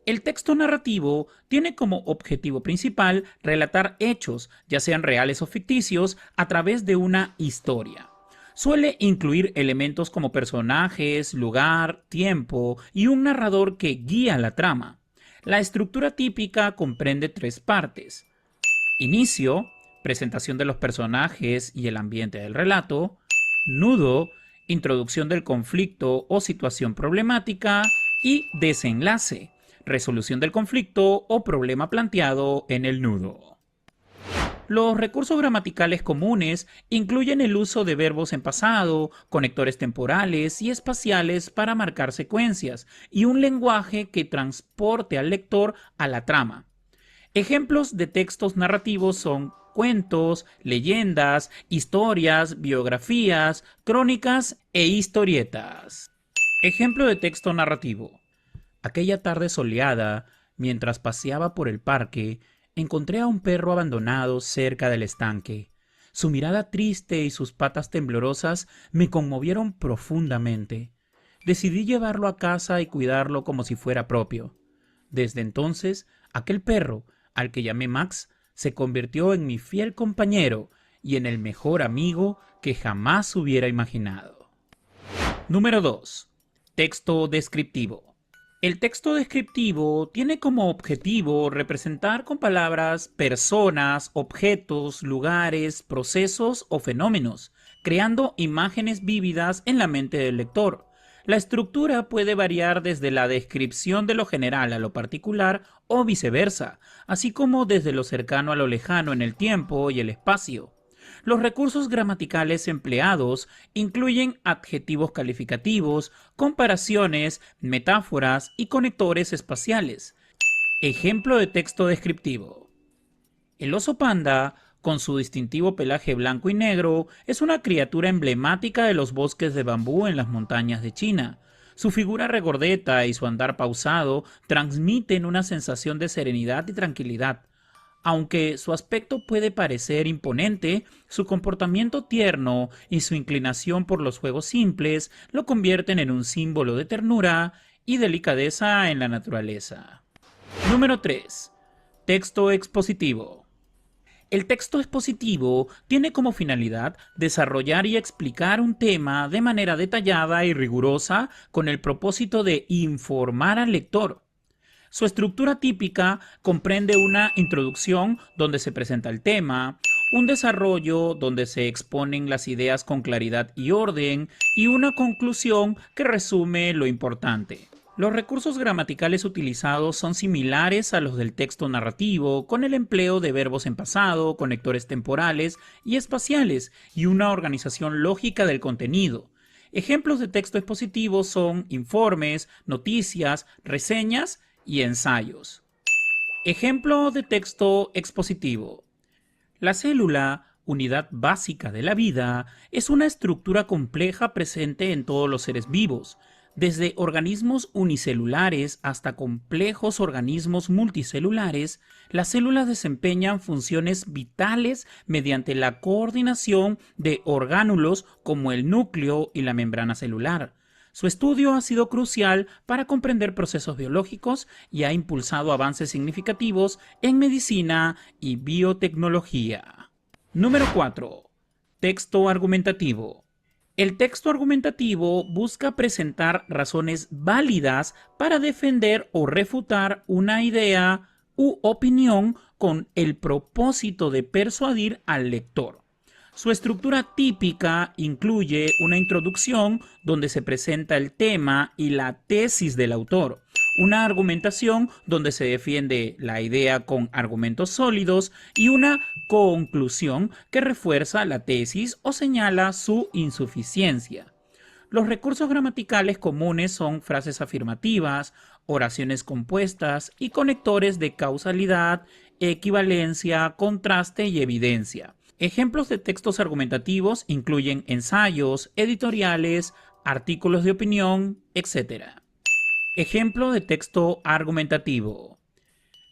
El texto narrativo tiene como objetivo principal relatar hechos, ya sean reales o ficticios, a través de una historia. Suele incluir elementos como personajes, lugar, tiempo y un narrador que guía la trama. La estructura típica comprende 3 partes: inicio, presentación de los personajes y el ambiente del relato; nudo, introducción del conflicto o situación problemática; y desenlace, resolución del conflicto o problema planteado en el nudo. Los recursos gramaticales comunes incluyen el uso de verbos en pasado, conectores temporales y espaciales para marcar secuencias, y un lenguaje que transporte al lector a la trama. Ejemplos de textos narrativos son cuentos, leyendas, historias, biografías, crónicas e historietas. Ejemplo de texto narrativo. Aquella tarde soleada, mientras paseaba por el parque, encontré a un perro abandonado cerca del estanque. Su mirada triste y sus patas temblorosas me conmovieron profundamente. Decidí llevarlo a casa y cuidarlo como si fuera propio. Desde entonces, aquel perro, al que llamé Max, se convirtió en mi fiel compañero y en el mejor amigo que jamás hubiera imaginado. Número 2. Texto descriptivo. El texto descriptivo tiene como objetivo representar con palabras personas, objetos, lugares, procesos o fenómenos, creando imágenes vívidas en la mente del lector. La estructura puede variar desde la descripción de lo general a lo particular o viceversa, así como desde lo cercano a lo lejano en el tiempo y el espacio. Los recursos gramaticales empleados incluyen adjetivos calificativos, comparaciones, metáforas y conectores espaciales. Ejemplo de texto descriptivo. El oso panda, con su distintivo pelaje blanco y negro, es una criatura emblemática de los bosques de bambú en las montañas de China. Su figura regordeta y su andar pausado transmiten una sensación de serenidad y tranquilidad. Aunque su aspecto puede parecer imponente, su comportamiento tierno y su inclinación por los juegos simples lo convierten en un símbolo de ternura y delicadeza en la naturaleza. Número 3. Texto expositivo. El texto expositivo tiene como finalidad desarrollar y explicar un tema de manera detallada y rigurosa con el propósito de informar al lector. Su estructura típica comprende una introducción donde se presenta el tema, un desarrollo donde se exponen las ideas con claridad y orden, y una conclusión que resume lo importante. Los recursos gramaticales utilizados son similares a los del texto narrativo, con el empleo de verbos en pasado, conectores temporales y espaciales, y una organización lógica del contenido. Ejemplos de texto expositivo son informes, noticias, reseñas y ensayos. Ejemplo de texto expositivo. La célula, unidad básica de la vida, es una estructura compleja presente en todos los seres vivos, desde organismos unicelulares hasta complejos organismos multicelulares. Las células desempeñan funciones vitales mediante la coordinación de orgánulos como el núcleo y la membrana celular. Su estudio ha sido crucial para comprender procesos biológicos y ha impulsado avances significativos en medicina y biotecnología. Número 4. Texto argumentativo. El texto argumentativo busca presentar razones válidas para defender o refutar una idea u opinión con el propósito de persuadir al lector. Su estructura típica incluye una introducción donde se presenta el tema y la tesis del autor, una argumentación donde se defiende la idea con argumentos sólidos y una conclusión que refuerza la tesis o señala su insuficiencia. Los recursos gramaticales comunes son frases afirmativas, oraciones compuestas y conectores de causalidad, equivalencia, contraste y evidencia. Ejemplos de textos argumentativos incluyen ensayos, editoriales, artículos de opinión, etc. Ejemplo de texto argumentativo.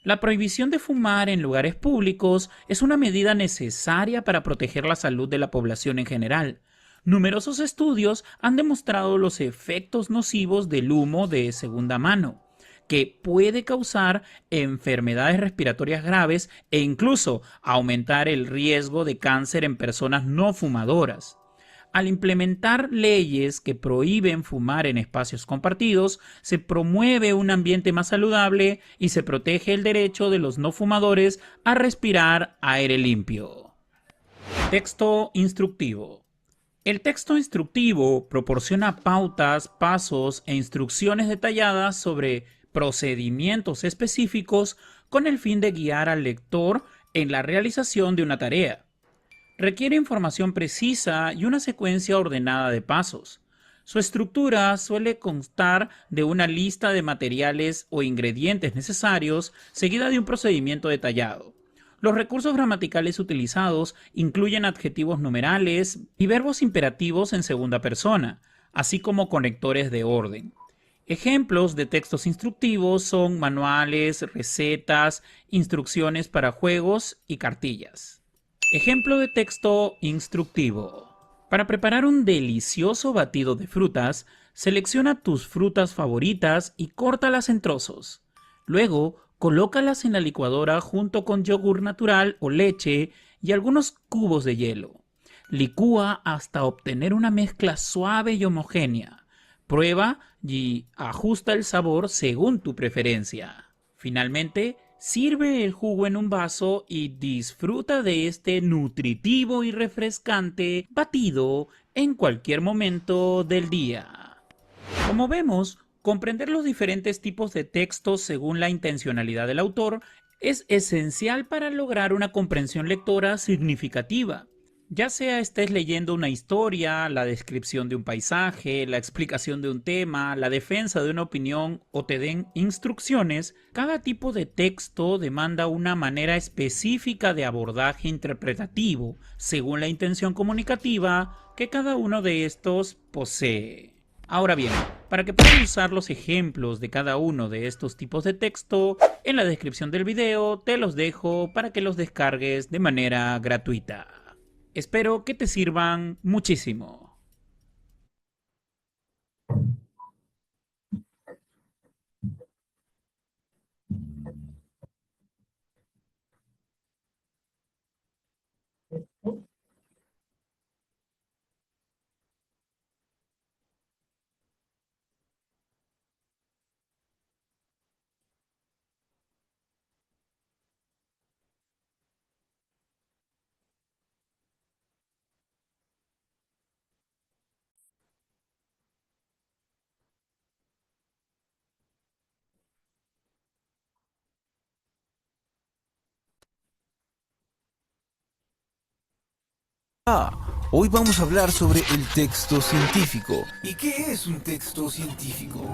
La prohibición de fumar en lugares públicos es una medida necesaria para proteger la salud de la población en general. Numerosos estudios han demostrado los efectos nocivos del humo de segunda mano, que puede causar enfermedades respiratorias graves e incluso aumentar el riesgo de cáncer en personas no fumadoras. Al implementar leyes que prohíben fumar en espacios compartidos, se promueve un ambiente más saludable y se protege el derecho de los no fumadores a respirar aire limpio. Texto instructivo. El texto instructivo proporciona pautas, pasos e instrucciones detalladas sobre procedimientos específicos con el fin de guiar al lector en la realización de una tarea. Requiere información precisa y una secuencia ordenada de pasos. Su estructura suele constar de una lista de materiales o ingredientes necesarios seguida de un procedimiento detallado. Los recursos gramaticales utilizados incluyen adjetivos numerales y verbos imperativos en segunda persona, así como conectores de orden. Ejemplos de textos instructivos son manuales, recetas, instrucciones para juegos y cartillas. Ejemplo de texto instructivo. Para preparar un delicioso batido de frutas, selecciona tus frutas favoritas y córtalas en trozos. Luego, colócalas en la licuadora junto con yogur natural o leche y algunos cubos de hielo. Licúa hasta obtener una mezcla suave y homogénea. Prueba y ajusta el sabor según tu preferencia. Finalmente, sirve el jugo en un vaso y disfruta de este nutritivo y refrescante batido en cualquier momento del día. Como vemos, comprender los diferentes tipos de textos según la intencionalidad del autor es esencial para lograr una comprensión lectora significativa. Ya sea estés leyendo una historia, la descripción de un paisaje, la explicación de un tema, la defensa de una opinión o te den instrucciones, cada tipo de texto demanda una manera específica de abordaje interpretativo según la intención comunicativa que cada uno de estos posee. Ahora bien, para que puedas usar los ejemplos de cada uno de estos tipos de texto, en la descripción del video te los dejo para que los descargues de manera gratuita. Espero que te sirvan muchísimo. Hoy vamos a hablar sobre el texto científico. ¿Y qué es un texto científico?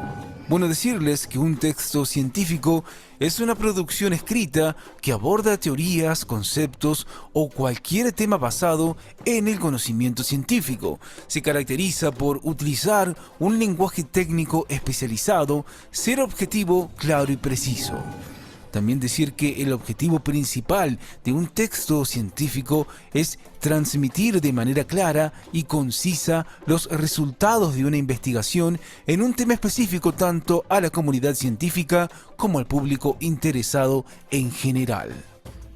Bueno, decirles que un texto científico es una producción escrita que aborda teorías, conceptos o cualquier tema basado en el conocimiento científico. Se caracteriza por utilizar un lenguaje técnico especializado, ser objetivo, claro y preciso. También decir que el objetivo principal de un texto científico es transmitir de manera clara y concisa los resultados de una investigación en un tema específico tanto a la comunidad científica como al público interesado en general.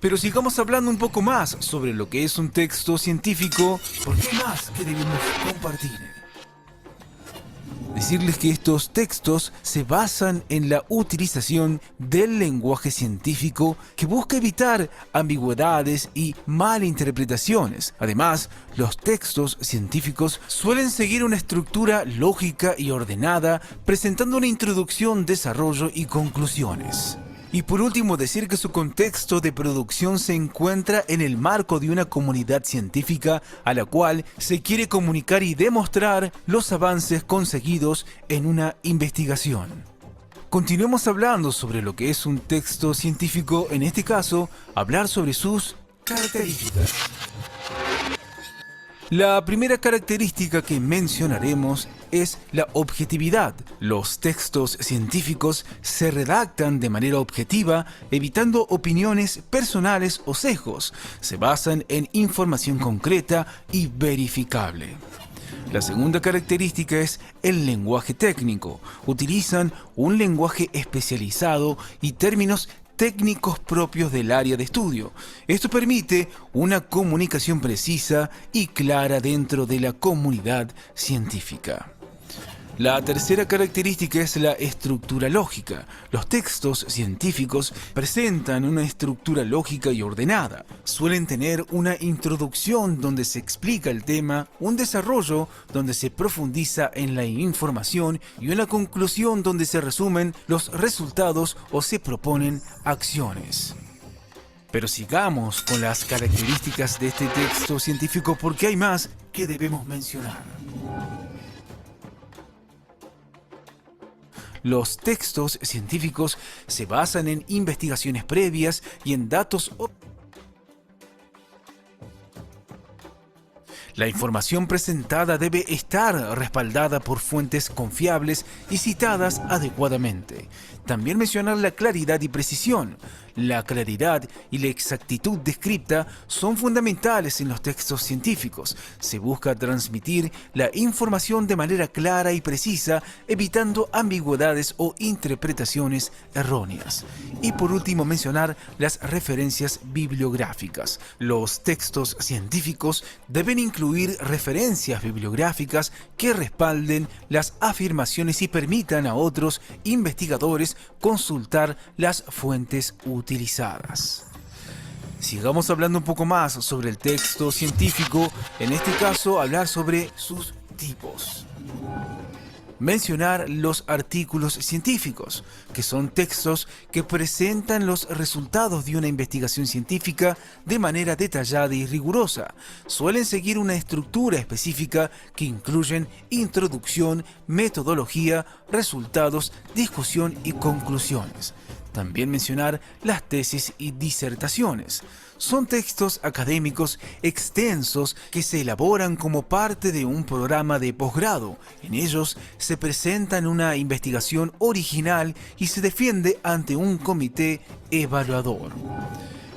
Pero sigamos hablando un poco más sobre lo que es un texto científico, porque hay más que debemos compartir. Decirles que estos textos se basan en la utilización del lenguaje científico que busca evitar ambigüedades y malinterpretaciones. Además, los textos científicos suelen seguir una estructura lógica y ordenada, presentando una introducción, desarrollo y conclusiones. Y por último, decir que su contexto de producción se encuentra en el marco de una comunidad científica a la cual se quiere comunicar y demostrar los avances conseguidos en una investigación. Continuemos hablando sobre lo que es un texto científico, en este caso, hablar sobre sus características. La primera característica que mencionaremos es la objetividad. Los textos científicos se redactan de manera objetiva, evitando opiniones personales o sesgos. Se basan en información concreta y verificable. La segunda característica es el lenguaje técnico. Utilizan un lenguaje especializado y términos técnicos propios del área de estudio. Esto permite una comunicación precisa y clara dentro de la comunidad científica. La tercera característica es la estructura lógica. Los textos científicos presentan una estructura lógica y ordenada. Suelen tener una introducción donde se explica el tema, un desarrollo donde se profundiza en la información y una conclusión donde se resumen los resultados o se proponen acciones. Pero sigamos con las características de este texto científico porque hay más que debemos mencionar. Los textos científicos se basan en investigaciones previas y en datos. La información presentada debe estar respaldada por fuentes confiables y citadas adecuadamente. También mencionar la claridad y precisión. La claridad y la exactitud descripta son fundamentales en los textos científicos. Se busca transmitir la información de manera clara y precisa, evitando ambigüedades o interpretaciones erróneas. Y por último, mencionar las referencias bibliográficas. Los textos científicos deben incluir referencias bibliográficas que respalden las afirmaciones y permitan a otros investigadores consultar las fuentes utilizadas. Sigamos hablando un poco más sobre el texto científico, en este caso hablar sobre sus tipos. Mencionar los artículos científicos, que son textos que presentan los resultados de una investigación científica de manera detallada y rigurosa. Suelen seguir una estructura específica que incluyen introducción, metodología, resultados, discusión y conclusiones. También mencionar las tesis y disertaciones. Son textos académicos extensos que se elaboran como parte de un programa de posgrado. En ellos se presenta una investigación original y se defiende ante un comité evaluador.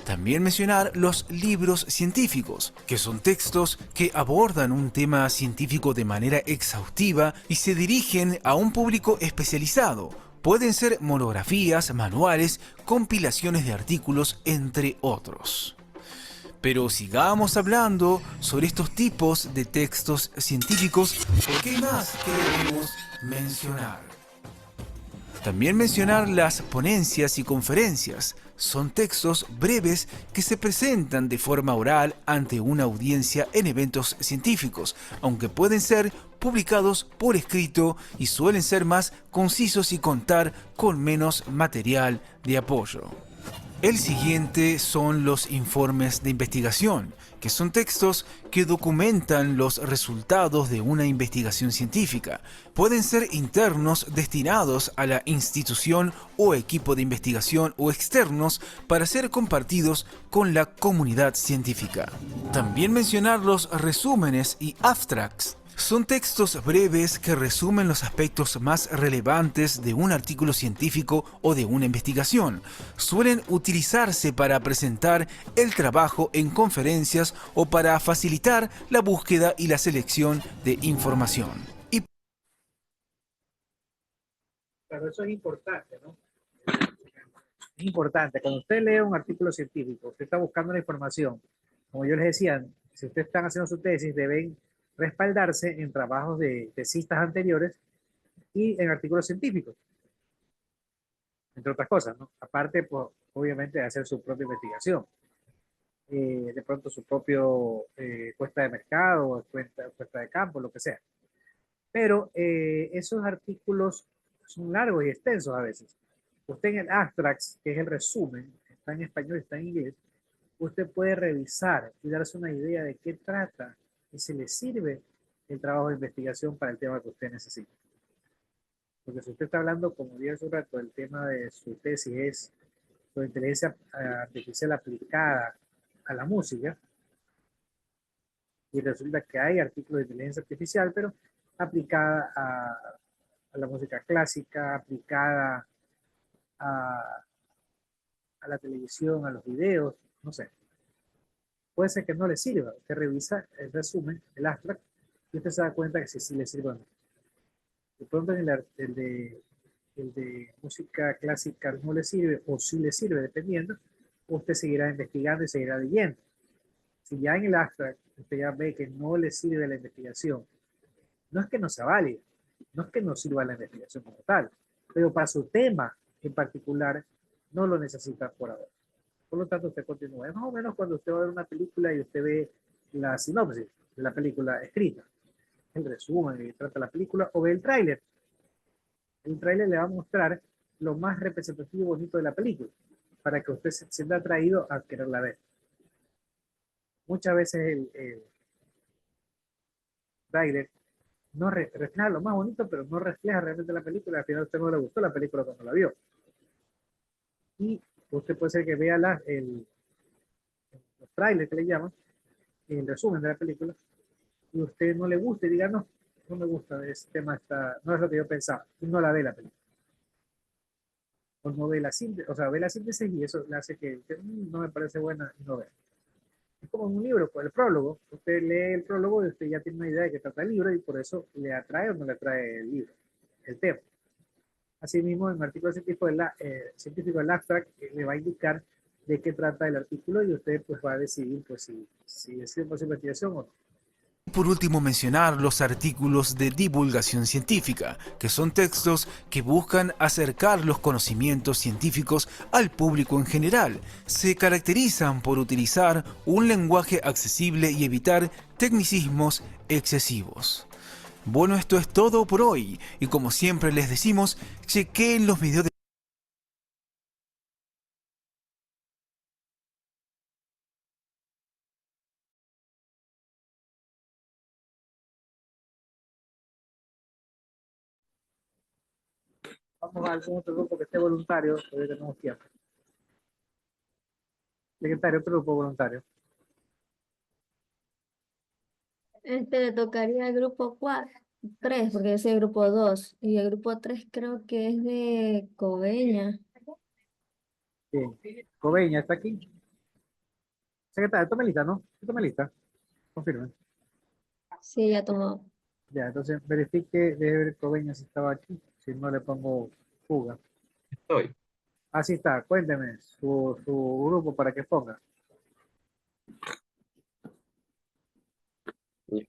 También mencionar los libros científicos, que son textos que abordan un tema científico de manera exhaustiva y se dirigen a un público especializado. Pueden ser monografías, manuales, compilaciones de artículos, entre otros. Pero sigamos hablando sobre estos tipos de textos científicos, porque hay más que debemos mencionar. También mencionar las ponencias y conferencias. Son textos breves que se presentan de forma oral ante una audiencia en eventos científicos, aunque pueden ser publicados por escrito y suelen ser más concisos y contar con menos material de apoyo. El siguiente son los informes de investigación, que son textos que documentan los resultados de una investigación científica. Pueden ser internos destinados a la institución o equipo de investigación o externos para ser compartidos con la comunidad científica. También mencionar los resúmenes y abstracts. Son textos breves que resumen los aspectos más relevantes de un artículo científico o de una investigación. Suelen utilizarse para presentar el trabajo en conferencias o para facilitar la búsqueda y la selección de información. Pero eso es importante, ¿no? Es importante. Cuando usted lee un artículo científico, usted está buscando la información. Como yo les decía, si ustedes están haciendo su tesis, deben respaldarse en trabajos de tesistas anteriores y en artículos científicos, entre otras cosas, ¿no? Aparte, pues, obviamente, de hacer su propia investigación. De pronto su propio cuesta de mercado, cuesta de campo, lo que sea. Pero esos artículos son largos y extensos a veces. Usted en el abstracts, que es el resumen, está en español, está en inglés, usted puede revisar y darse una idea de qué trata y si le sirve el trabajo de investigación para el tema que usted necesita. Porque si usted está hablando, como dije hace un rato, del tema de su tesis es sobre inteligencia artificial aplicada a la música, y resulta que hay artículos de inteligencia artificial, pero aplicada a la música clásica, aplicada a la televisión, a los videos, no sé. Puede ser que no le sirva. Usted revisa el resumen, el abstract, y usted se da cuenta que sí le sirve o no. De pronto en el de música clásica no le sirve, o sí le sirve, dependiendo, usted seguirá investigando y seguirá leyendo. Si ya en el abstract usted ya ve que no le sirve la investigación, no es que no sea válida, no es que no sirva la investigación como tal, pero para su tema en particular no lo necesita por ahora. Por lo tanto, usted continúa. Es más o menos cuando usted va a ver una película y usted ve la sinopsis de la película escrita, el resumen que trata la película, o ve el tráiler. El tráiler le va a mostrar lo más representativo y bonito de la película, para que usted se sienta atraído a quererla ver. Muchas veces el tráiler no refleja lo más bonito, pero no refleja realmente la película. Al final a usted no le gustó la película cuando la vio. Y usted puede ser que vea los trailers que le llaman, el resumen de la película, y usted no le gusta y diga, no, no me gusta, ese tema no es lo que yo pensaba, y no la ve la película. O no ve la síntesis, o sea, ve la síntesis y eso le hace que no me parece buena y no ve. Es como en un libro, pues el prólogo. Usted lee el prólogo y usted ya tiene una idea de qué trata el libro y por eso le atrae o no le atrae el libro, el tema. Asimismo, en un artículo científico del abstract le va a indicar de qué trata el artículo y usted pues va a decidir pues, si decide por su investigación o no. Por último, mencionar los artículos de divulgación científica, que son textos que buscan acercar los conocimientos científicos al público en general. Se caracterizan por utilizar un lenguaje accesible y evitar tecnicismos excesivos. Bueno, esto es todo por hoy, y como siempre les decimos, chequeen los videos de Vamos a algún otro grupo que esté voluntario, todavía tenemos tiempo. Secretario, otro grupo voluntario. Le tocaría al grupo 3, porque yo soy el grupo 2. Y el grupo 3 creo que es de Coveña. Bien. Coveña, ¿está aquí? Secretario, tome lista, ¿no? Tome lista. Confirme. Sí, ya tomó. Ya, entonces verifique, deje ver Coveña si estaba aquí. Si no, le pongo fuga. Estoy. Así está, cuénteme su grupo para que ponga. Ya.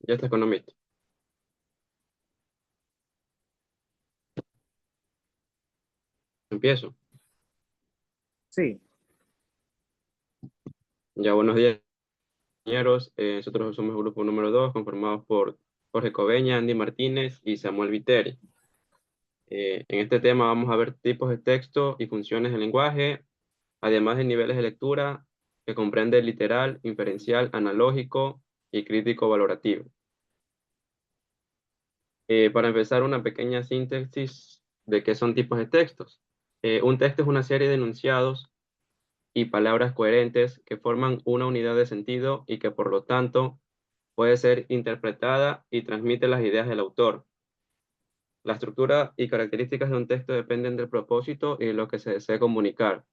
Ya está economista. Empiezo. Sí, Ya, buenos días, compañeros. Nosotros somos el grupo número 2, conformados por Jorge Coveña, Andy Martínez y Samuel Viteri. En este tema vamos a ver tipos de texto y funciones del lenguaje, además de niveles de lectura, que comprende literal, inferencial, analógico y crítico valorativo. Para empezar, una pequeña síntesis de qué son tipos de textos. Un texto es una serie de enunciados y palabras coherentes que forman una unidad de sentido y que por lo tanto puede ser interpretada y transmite las ideas del autor. La estructura y características de un texto dependen del propósito y de lo que se desea comunicar.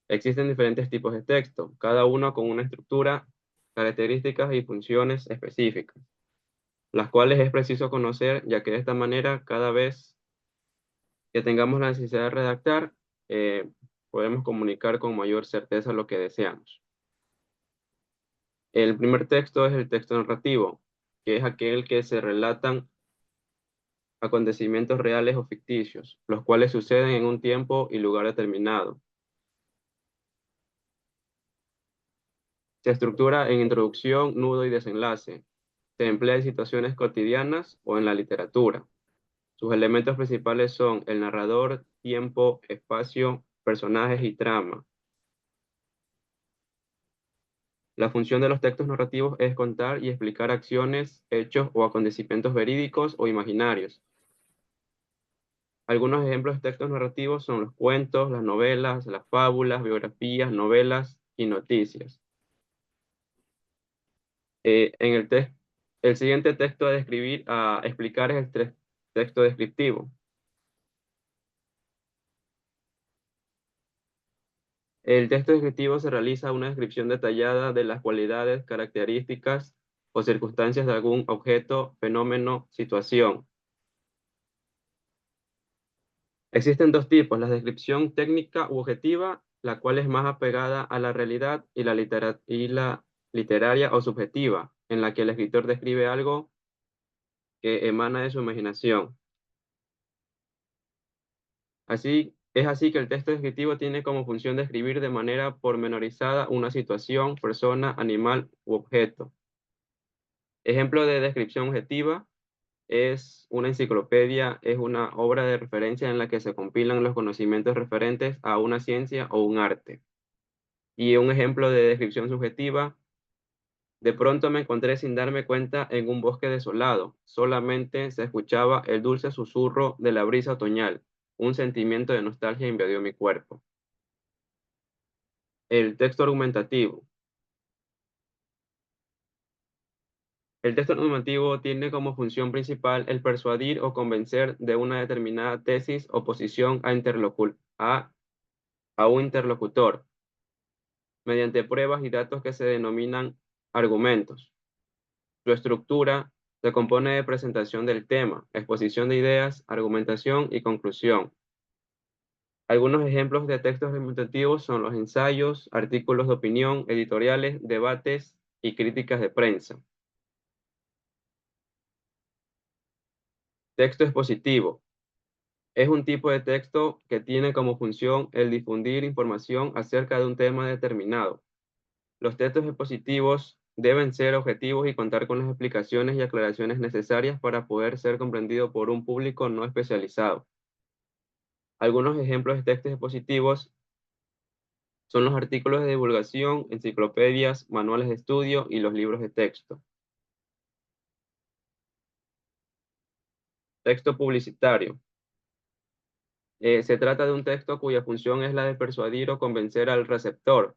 Existen diferentes tipos de texto, cada uno con una estructura características y funciones específicas, las cuales es preciso conocer, ya que de esta manera, cada vez que tengamos la necesidad de redactar, podemos comunicar con mayor certeza lo que deseamos. El primer texto es el texto narrativo, que es aquel que se relatan acontecimientos reales o ficticios, los cuales suceden en un tiempo y lugar determinado. Se estructura en introducción, nudo y desenlace. Se emplea en situaciones cotidianas o en la literatura. Sus elementos principales son el narrador, tiempo, espacio, personajes y trama. La función de los textos narrativos es contar y explicar acciones, hechos o acontecimientos verídicos o imaginarios. Algunos ejemplos de textos narrativos son los cuentos, las novelas, las fábulas, biografías, novelas y noticias. El siguiente texto a explicar es el texto descriptivo. El texto descriptivo se realiza una descripción detallada de las cualidades, características o circunstancias de algún objeto, fenómeno, situación. Existen dos tipos, la descripción técnica u objetiva, la cual es más apegada a la realidad, y la literaria o subjetiva, en la que el escritor describe algo que emana de su imaginación. Es así que el texto descriptivo tiene como función describir de manera pormenorizada una situación, persona, animal u objeto. Ejemplo de descripción objetiva es una enciclopedia, es una obra de referencia en la que se compilan los conocimientos referentes a una ciencia o un arte. Y un ejemplo de descripción subjetiva: de pronto me encontré sin darme cuenta en un bosque desolado. Solamente se escuchaba el dulce susurro de la brisa otoñal. Un sentimiento de nostalgia invadió mi cuerpo. El texto argumentativo. El texto argumentativo tiene como función principal el persuadir o convencer de una determinada tesis o posición a un interlocutor, mediante pruebas y datos que se denominan argumentos. Su estructura se compone de presentación del tema, exposición de ideas, argumentación y conclusión. Algunos ejemplos de textos argumentativos son los ensayos, artículos de opinión, editoriales, debates y críticas de prensa. Texto expositivo. Es un tipo de texto que tiene como función el difundir información acerca de un tema determinado. Los textos expositivos deben ser objetivos y contar con las explicaciones y aclaraciones necesarias para poder ser comprendido por un público no especializado. Algunos ejemplos de textos expositivos son los artículos de divulgación, enciclopedias, manuales de estudio y los libros de texto. Texto publicitario. Se trata de un texto cuya función es la de persuadir o convencer al receptor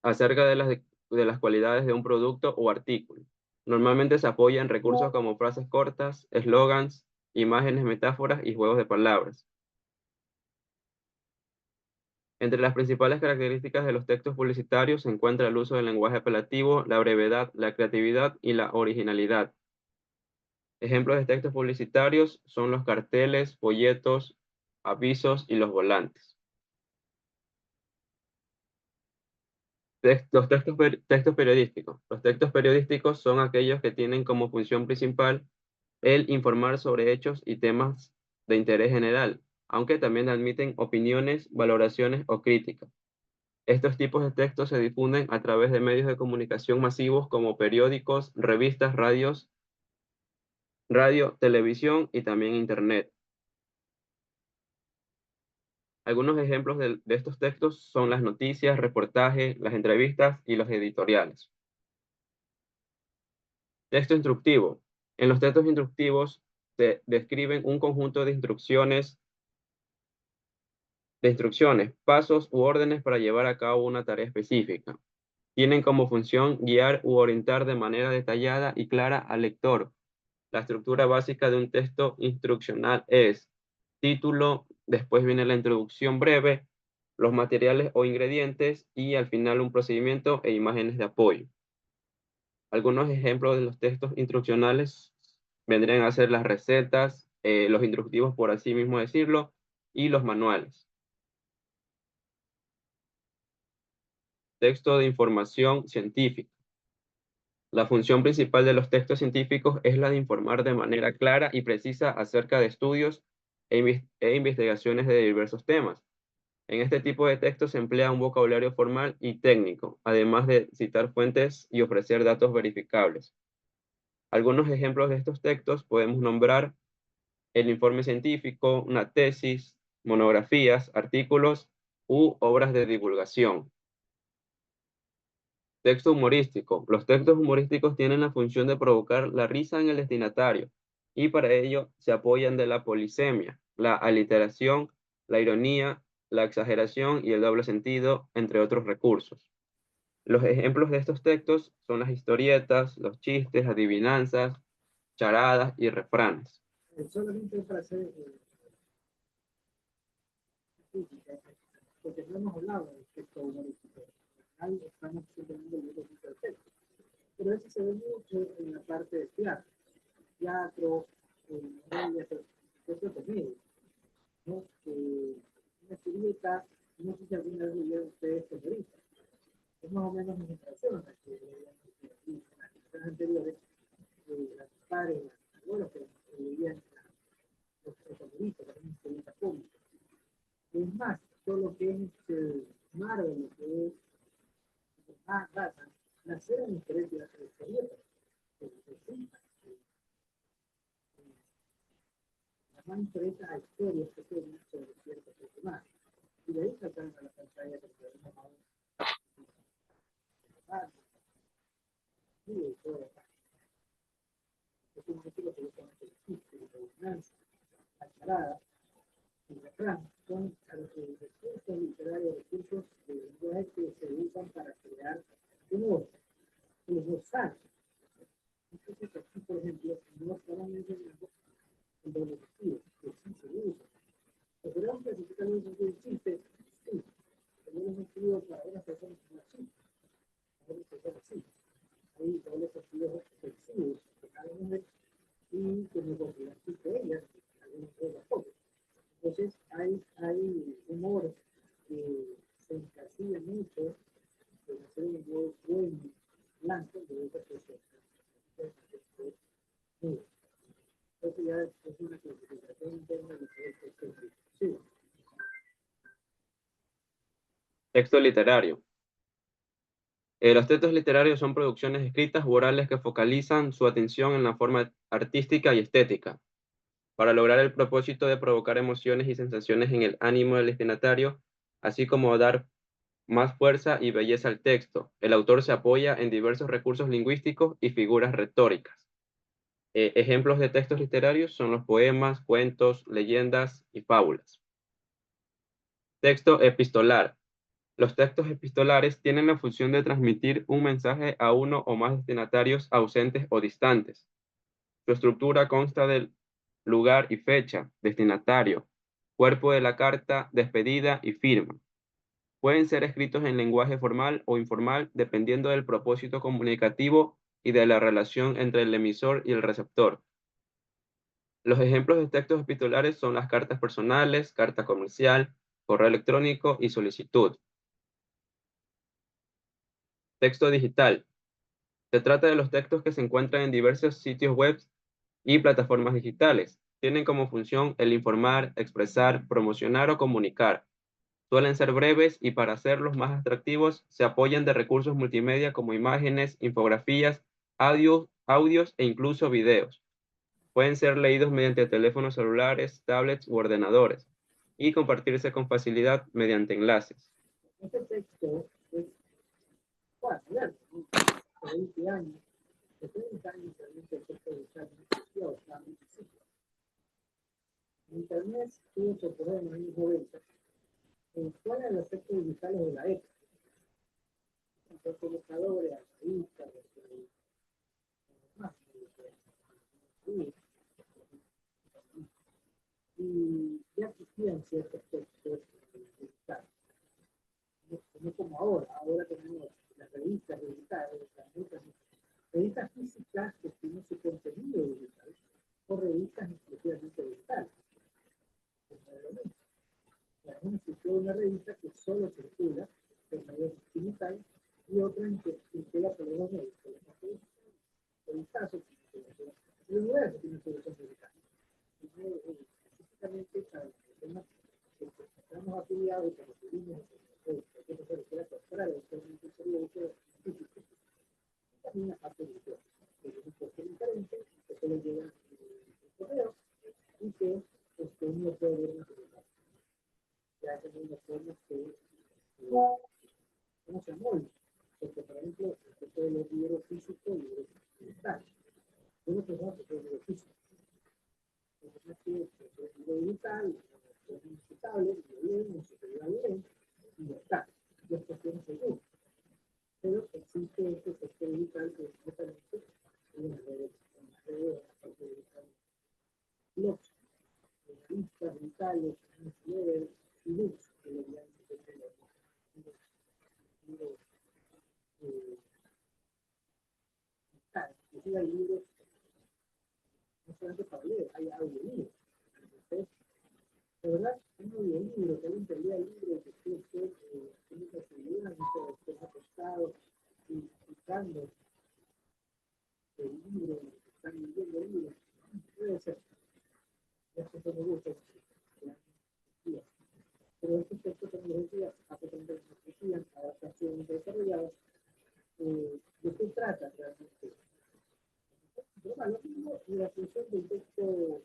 acerca de las cualidades de un producto o artículo. Normalmente se apoya en recursos como frases cortas, eslogans, imágenes, metáforas y juegos de palabras. Entre las principales características de los textos publicitarios se encuentra el uso del lenguaje apelativo, la brevedad, la creatividad y la originalidad. Ejemplos de textos publicitarios son los carteles, folletos, avisos y los volantes. Los textos periodísticos. Los textos periodísticos son aquellos que tienen como función principal el informar sobre hechos y temas de interés general, aunque también admiten opiniones, valoraciones o críticas. Estos tipos de textos se difunden a través de medios de comunicación masivos como periódicos, revistas, radio, televisión y también Internet. Algunos ejemplos de estos textos son las noticias, reportajes, las entrevistas y los editoriales. Texto instructivo. En los textos instructivos se describen un conjunto de instrucciones, pasos u órdenes para llevar a cabo una tarea específica. Tienen como función guiar u orientar de manera detallada y clara al lector. La estructura básica de un texto instruccional es título, después viene la introducción breve, los materiales o ingredientes y al final un procedimiento e imágenes de apoyo. Algunos ejemplos de los textos instruccionales vendrían a ser las recetas, los instructivos por así mismo decirlo, y los manuales. Texto de información científica. La función principal de los textos científicos es la de informar de manera clara y precisa acerca de estudios e investigaciones de diversos temas. En este tipo de textos se emplea un vocabulario formal y técnico, además de citar fuentes y ofrecer datos verificables. Algunos ejemplos de estos textos podemos nombrar el informe científico, una tesis, monografías, artículos u obras de divulgación. Texto humorístico. Los textos humorísticos tienen la función de provocar la risa en el destinatario y para ello se apoyan de la polisemia, la aliteración, la ironía, la exageración y el doble sentido, entre otros recursos. Los ejemplos de estos textos son las historietas, los chistes, adivinanzas, charadas y refranes. Solamente para hacer porque no hemos hablado del texto humorístico. Ahí estamos teniendo el mismo tipo de texto. Pero eso se ve mucho en la parte de teatro, comedia, teatro comedia, ¿no? Una historieta, no sé si alguna vez leyeron ustedes Señorita. Es más o menos mi impresión, que en las generaciones anteriores, las padres, los abuelos que leían los favoritos, las historietas cómicas. Es más, todo lo que es Marvel, lo que es Batman, nacieron diferentes de las historietas. Las más interesantes a historias que tienen sobre ciertos personajes. Y de ahí sacaron a la pantalla que podemos hablar. Y de todo. Es un título que justamente existe, la redundancia, la charada, el refrán, son recursos literarios, recursos de lenguaje que se usan para crear humor, esbozar. Entonces, aquí, por ejemplo, no estamos mencionando el doble sentido, que sí se usa. Pero creo que si también se un chiste, sí, pero no es sentido para unas personas que no existen, para otras personas sí. Hay dobles sentidos expresivos que cada uno y que me consideran chiste ellas, algunos de las cosas. Entonces, hay humor que se encasilla mucho en hacer un humor bueno, blanco, de otras personas. Eso ya es una clasificación interna de lo que es el sí. Texto literario. Los textos literarios son producciones escritas u orales que focalizan su atención en la forma artística y estética, para lograr el propósito de provocar emociones y sensaciones en el ánimo del destinatario, así como dar más fuerza y belleza al texto. El autor se apoya en diversos recursos lingüísticos y figuras retóricas. Ejemplos de textos literarios son los poemas, cuentos, leyendas y fábulas. Texto epistolar. Los textos epistolares tienen la función de transmitir un mensaje a uno o más destinatarios ausentes o distantes. Su estructura consta del lugar y fecha, destinatario, cuerpo de la carta, despedida y firma. Pueden ser escritos en lenguaje formal o informal dependiendo del propósito comunicativo y de la relación entre el emisor y el receptor. Los ejemplos de textos epistolares son las cartas personales, carta comercial, correo electrónico y solicitud. Texto digital. Se trata de los textos que se encuentran en diversos sitios web y plataformas digitales. Tienen como función el informar, expresar, promocionar o comunicar. Suelen ser breves y para hacerlos más atractivos se apoyan de recursos multimedia como imágenes, infografías, audios e incluso videos. Pueden ser leídos mediante teléfonos celulares, tablets u ordenadores y compartirse con facilidad mediante enlaces. Este texto es fácil, ¿verdad? 20 años, de 30 años realmente el texto digital no existió, estaba muy difícil. Internet tuvo su poder en los años 90. ¿Cuáles eran los textos digitales de la época? Los colocadores, las revistas, y ya existían ciertos textos digitales. revistas exclusivamente digitales. Una existe una revista que solo circula en medios digitales y otra en que circula sobre los medios. El caso, el universo tiene su versión digital. Específicamente para los temas que estamos afiliados y que recibimos que se refiere a comprar el servicio científico, también la parte virtual, que es un poco diferente, que solo llega el correo y que uno puede ver en la celular. Ya tenemos formas que ¿cómo se molde? Porque, por ejemplo, esto de los libros físicos y libros digitales. Una persona que puede libro físico. Entonces, que el libro digital, es inexplicable, lo leen, se queda bien, y ya está. Y es cuestión segura. Pero existe este sector digital que es completamente en las redes, en la parte digital. Blogs, revistas digitales, newsletters, y books, que lo llaman inclusive hay libros, no solamente para leer, hay audiolibros. Entonces, de verdad, un audiolibro, que alguien te lea el libro, que tú estés tiene posibilidad, no sé, estés acostado y escuchando el libro, están leyendo el libro, puede ser. Eso me gusta. Pero estos textos tecnologías, a pesar de que existían adaptaciones desarrolladas, ¿de qué trata realmente? Bueno, lo mismo y la función del texto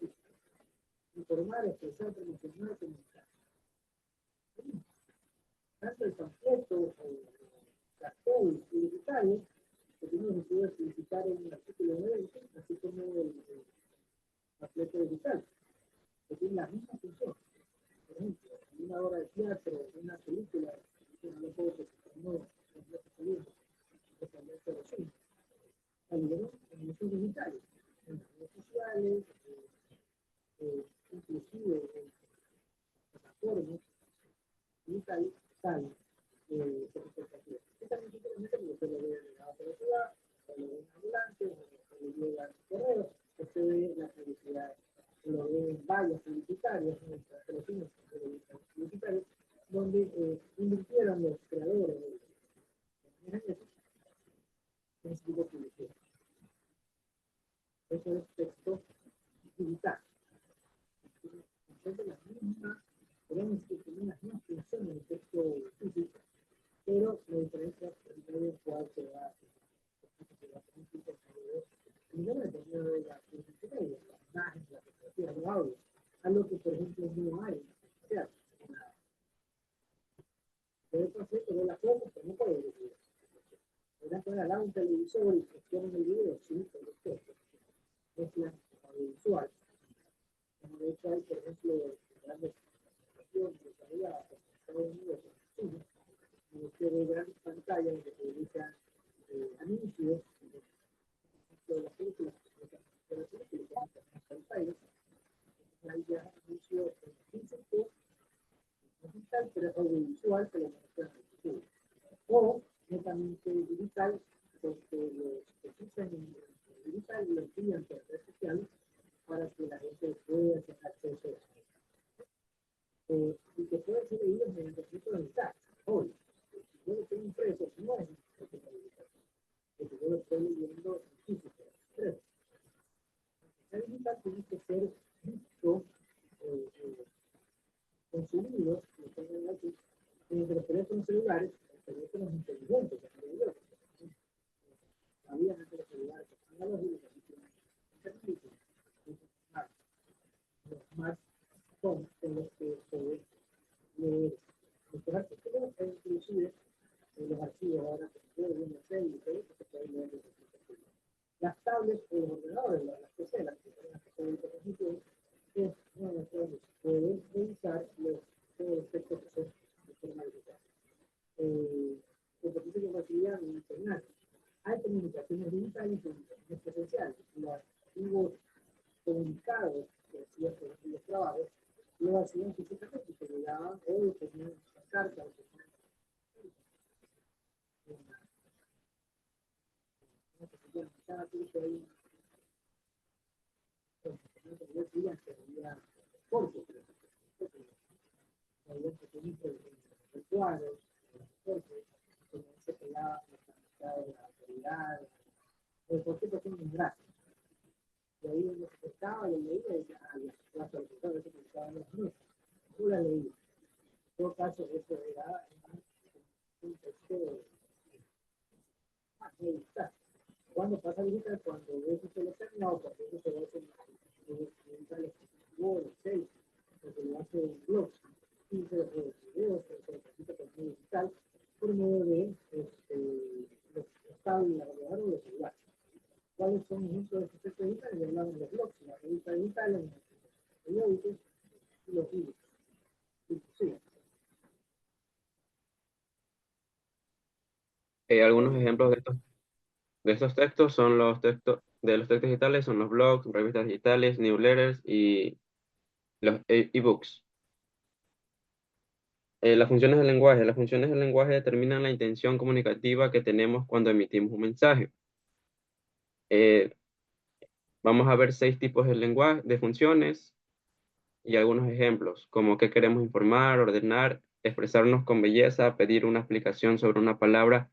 informar, expresar, promocionar, comunicar. Tanto el panfleto, cartel publicitario, que tiene que poder publicitar en un artículo de evento, así como el panfleto digital, que tiene la misma función. Por ejemplo, en una obra de teatro, en una película, no puedo que se no saliendo, especialmente los cines. Salieron en medios digitales, en las redes sociales, inclusive en plataformas digitales, salen representativas. Y también es interesante porque se lo ve en la ciudad, o lo ve en ambulante, o lo llega en correo, o se ve la publicidad, lo ve en vallas publicitarias, en el patrocinio publicitarios, donde invirtieron los creadores de eso en ese tipo de publicidad. Eso es texto digital. Entonces, las mismas, podemos decir que tienen las mismas funciones del texto físico, pero la diferencia es el medio en cual se va a primero dependiendo de la publicidad y de las imágenes, la fotografía, los audios, algo que por ejemplo no hay en la sociedad. Puede hacer que ve la foto, pero no puede ver el video. Podrán poner al lado un televisor y gestionan el video, sí, pero es la audiovisual. Como de hecho hay, por ejemplo, grandes organizaciones desarrolladas en Estados Unidos, en que de grandes pantallas donde se publican anuncios de las películas, de las películas, en pantallas, hay ya anuncios físicos, digital, pero audiovisual que lo muestran en el futuro. O netamente digital, porque los que usan en digital lo envían por redes sociales para que la gente pueda tener acceso a eso. Y que puede ser leído mediante tipos digitales. Hoy, si yo lo tengo impreso, no es digital, porque yo lo estoy leyendo en físico. El digital tiene que ser visto, consumido, lo tengan aquí, entre los teléfonos celulares, los teléfonos inteligentes, había entre los celulares analógicos, los más son los que se ven los artículos e inclusive los archivos ahora que se pueden ver en Facebook, que se pueden leer desde el artículo. Las tablets o los ordenadores, las PC, las que son las que se ven transmitidas, es una de las cosas que pueden revisar todos los textos que son de forma digital. Por ejemplo, que facilidad en internet. Hay comunicaciones digitales y comunicaciones presenciales. Los archivos comunicados que hacían por ejemplo los trabajos, lo hacían físicamente, se llegaban o tenían una carta o tenían decían que había cortes, había pequeñitos cuadros, cortes, donde se pegaba la cantidad de la autoridad, el corte son un gráfico. Y ahí uno se pescaba, lo leía y ya, la solicitud se pescaba en los números. Yo la leía. En todo caso, eso era un texto digital. ¿Cuándo pasa digital? Cuando eso se lo terminado, porque eso se lo hace en los web, Excel, porque lo hace en blog, y se lo puede videos, se lo transmite por medio digital, por medio de los estados y la grabadora o los celulares. ¿Cuáles son ejemplos de estos textos digitales? Ya hablamos de los blogs, la revista digital, en los periódicos y los libros. Sí. Algunos ejemplos de estos textos son los textos digitales, son los blogs, revistas digitales, newsletters y los ebooks. Las funciones del lenguaje. Las funciones del lenguaje determinan la intención comunicativa que tenemos cuando emitimos un mensaje. Vamos a ver 6 tipos de lenguaje, de funciones y algunos ejemplos, como qué queremos informar, ordenar, expresarnos con belleza, pedir una explicación sobre una palabra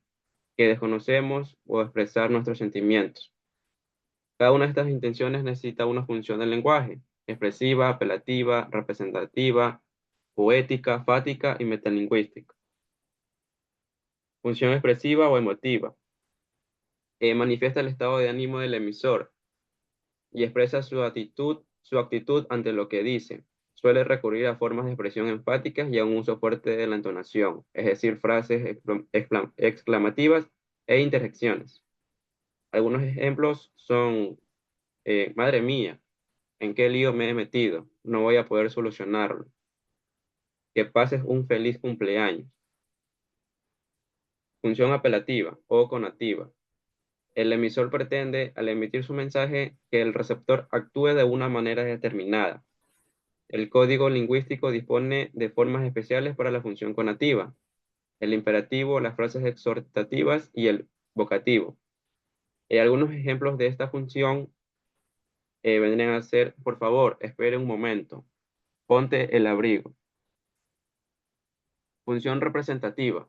que desconocemos o expresar nuestros sentimientos. Cada una de estas intenciones necesita una función del lenguaje: expresiva, apelativa, representativa, poética, fática y metalingüística. Función expresiva o emotiva. Manifiesta el estado de ánimo del emisor y expresa su actitud ante lo que dice. Suele recurrir a formas de expresión enfáticas y a un uso fuerte de la entonación, es decir, frases exclamativas e interjecciones. Algunos ejemplos son, madre mía, ¿en qué lío me he metido? No voy a poder solucionarlo. Que pases un feliz cumpleaños. Función apelativa o conativa. El emisor pretende, al emitir su mensaje, que el receptor actúe de una manera determinada. El código lingüístico dispone de formas especiales para la función conativa: el imperativo, las frases exhortativas y el vocativo. Algunos ejemplos de esta función vendrían a ser: por favor, espere un momento, ponte el abrigo. Función representativa.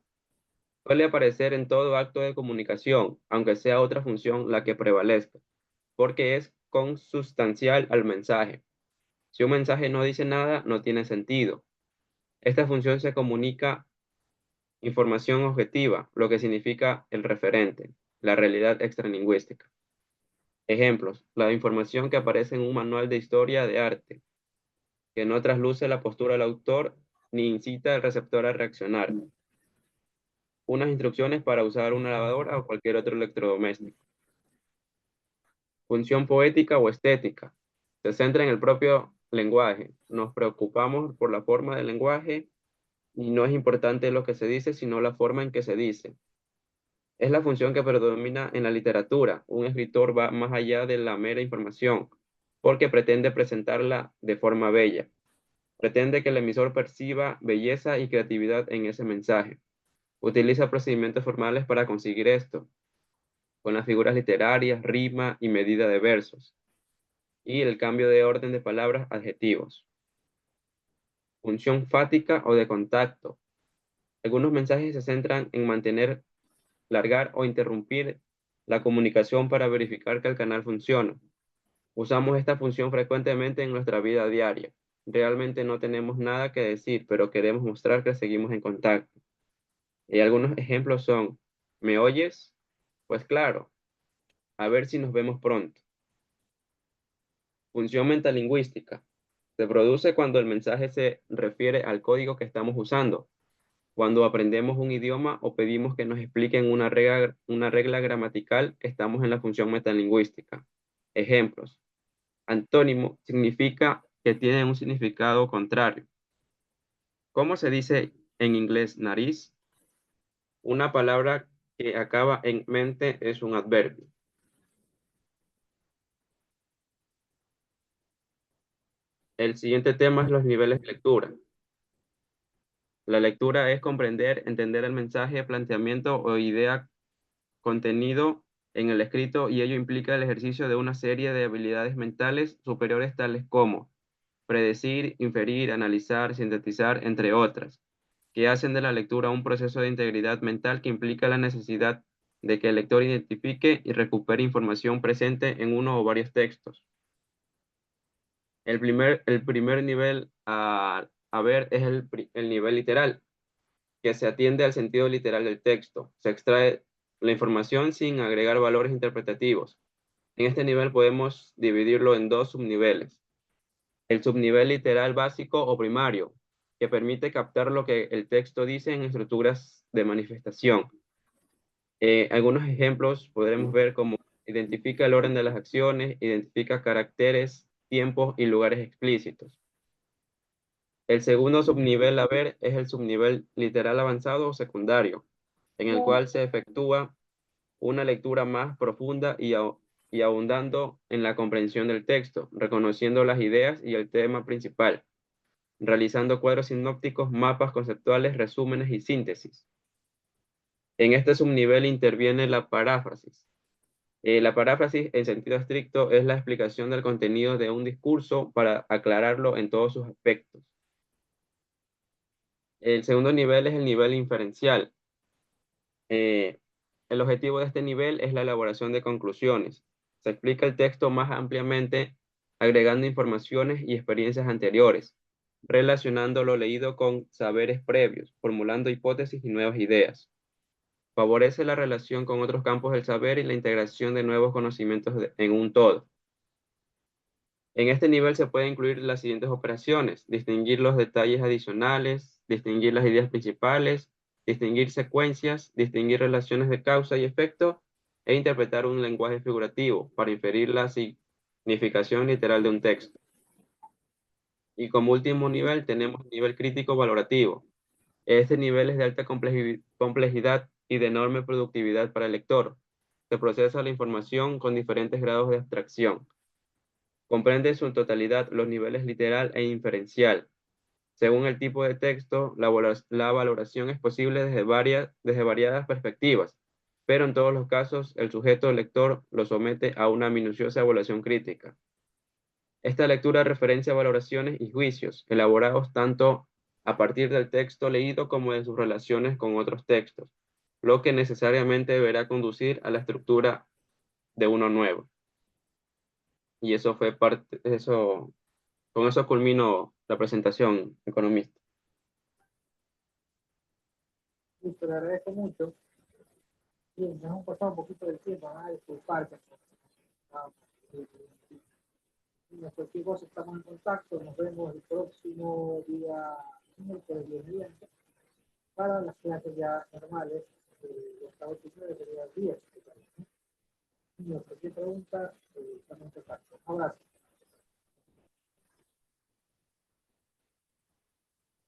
Suele aparecer en todo acto de comunicación, aunque sea otra función la que prevalezca, porque es consustancial al mensaje. Si un mensaje no dice nada, no tiene sentido. Esta función se comunica información objetiva, lo que significa el referente, la realidad extralingüística. Ejemplos: la información que aparece en un manual de historia de arte, que no trasluce la postura del autor ni incita al receptor a reaccionar. Unas instrucciones para usar una lavadora o cualquier otro electrodoméstico. Función poética o estética. Se centra en el propio lenguaje. Nos preocupamos por la forma del lenguaje y no es importante lo que se dice, sino la forma en que se dice. Es la función que predomina en la literatura. Un escritor va más allá de la mera información, porque pretende presentarla de forma bella. Pretende que el emisor perciba belleza y creatividad en ese mensaje. Utiliza procedimientos formales para conseguir esto, con las figuras literarias, rima y medida de versos, y el cambio de orden de palabras, adjetivos. Función fática o de contacto. Algunos mensajes se centran en mantener, largar o interrumpir la comunicación para verificar que el canal funciona. Usamos esta función frecuentemente en nuestra vida diaria. Realmente no tenemos nada que decir, pero queremos mostrar que seguimos en contacto. Y algunos ejemplos son: ¿me oyes? Pues claro. A ver si nos vemos pronto. Función metalingüística. Se produce cuando el mensaje se refiere al código que estamos usando, cuando aprendemos un idioma o pedimos que nos expliquen una regla gramatical. Estamos en la función metalingüística. Ejemplos: antónimo significa que tiene un significado contrario. ¿Cómo se dice en inglés nariz? Una palabra que acaba en mente es un adverbio. El siguiente tema es los niveles de lectura. La lectura es comprender, entender el mensaje, planteamiento o idea contenido en el escrito y ello implica el ejercicio de una serie de habilidades mentales superiores tales como predecir, inferir, analizar, sintetizar, entre otras, que hacen de la lectura un proceso de integridad mental que implica la necesidad de que el lector identifique y recupere información presente en uno o varios textos. El primer nivel a ver es el nivel literal, que se atiende al sentido literal del texto. Se extrae la información sin agregar valores interpretativos. En este nivel podemos dividirlo en dos subniveles. El subnivel literal básico o primario, que permite captar lo que el texto dice en estructuras de manifestación. Algunos ejemplos podremos ver como identifica el orden de las acciones, identifica caracteres, tiempos y lugares explícitos. El segundo subnivel a ver es el subnivel literal avanzado o secundario, en el cual se efectúa una lectura más profunda y ahondando en la comprensión del texto, reconociendo las ideas y el tema principal, realizando cuadros sinópticos, mapas conceptuales, resúmenes y síntesis. En este subnivel interviene la paráfrasis. La paráfrasis, en sentido estricto, es la explicación del contenido de un discurso para aclararlo en todos sus aspectos. El segundo nivel es el nivel inferencial. El objetivo de este nivel es la elaboración de conclusiones. Se explica el texto más ampliamente, agregando informaciones y experiencias anteriores, relacionando lo leído con saberes previos, formulando hipótesis y nuevas ideas. Favorece la relación con otros campos del saber y la integración de nuevos conocimientos en un todo. En este nivel se pueden incluir las siguientes operaciones: distinguir los detalles adicionales, distinguir las ideas principales, distinguir secuencias, distinguir relaciones de causa y efecto, e interpretar un lenguaje figurativo para inferir la significación literal de un texto. Y como último nivel tenemos el nivel crítico valorativo. Este nivel es de alta complejidad y de enorme productividad para el lector. Se procesa la información con diferentes grados de abstracción. Comprende en su totalidad los niveles literal e inferencial. Según el tipo de texto, la valoración es posible desde variadas perspectivas, pero en todos los casos el sujeto lector lo somete a una minuciosa evaluación crítica. Esta lectura referencia valoraciones y juicios, elaborados tanto a partir del texto leído como de sus relaciones con otros textos, lo que necesariamente deberá conducir a la estructura de uno nuevo. Y eso fue con eso culmino la presentación, economista. Listo, le agradezco mucho. Bien, nos hemos pasado un poquito del tiempo, disculpar. Cualquier cosa estamos en contacto, nos vemos el próximo día miércoles 10 para las clases ya normales de octavo primero sería 10. Cualquier pregunta, estamos en contacto. Un abrazo.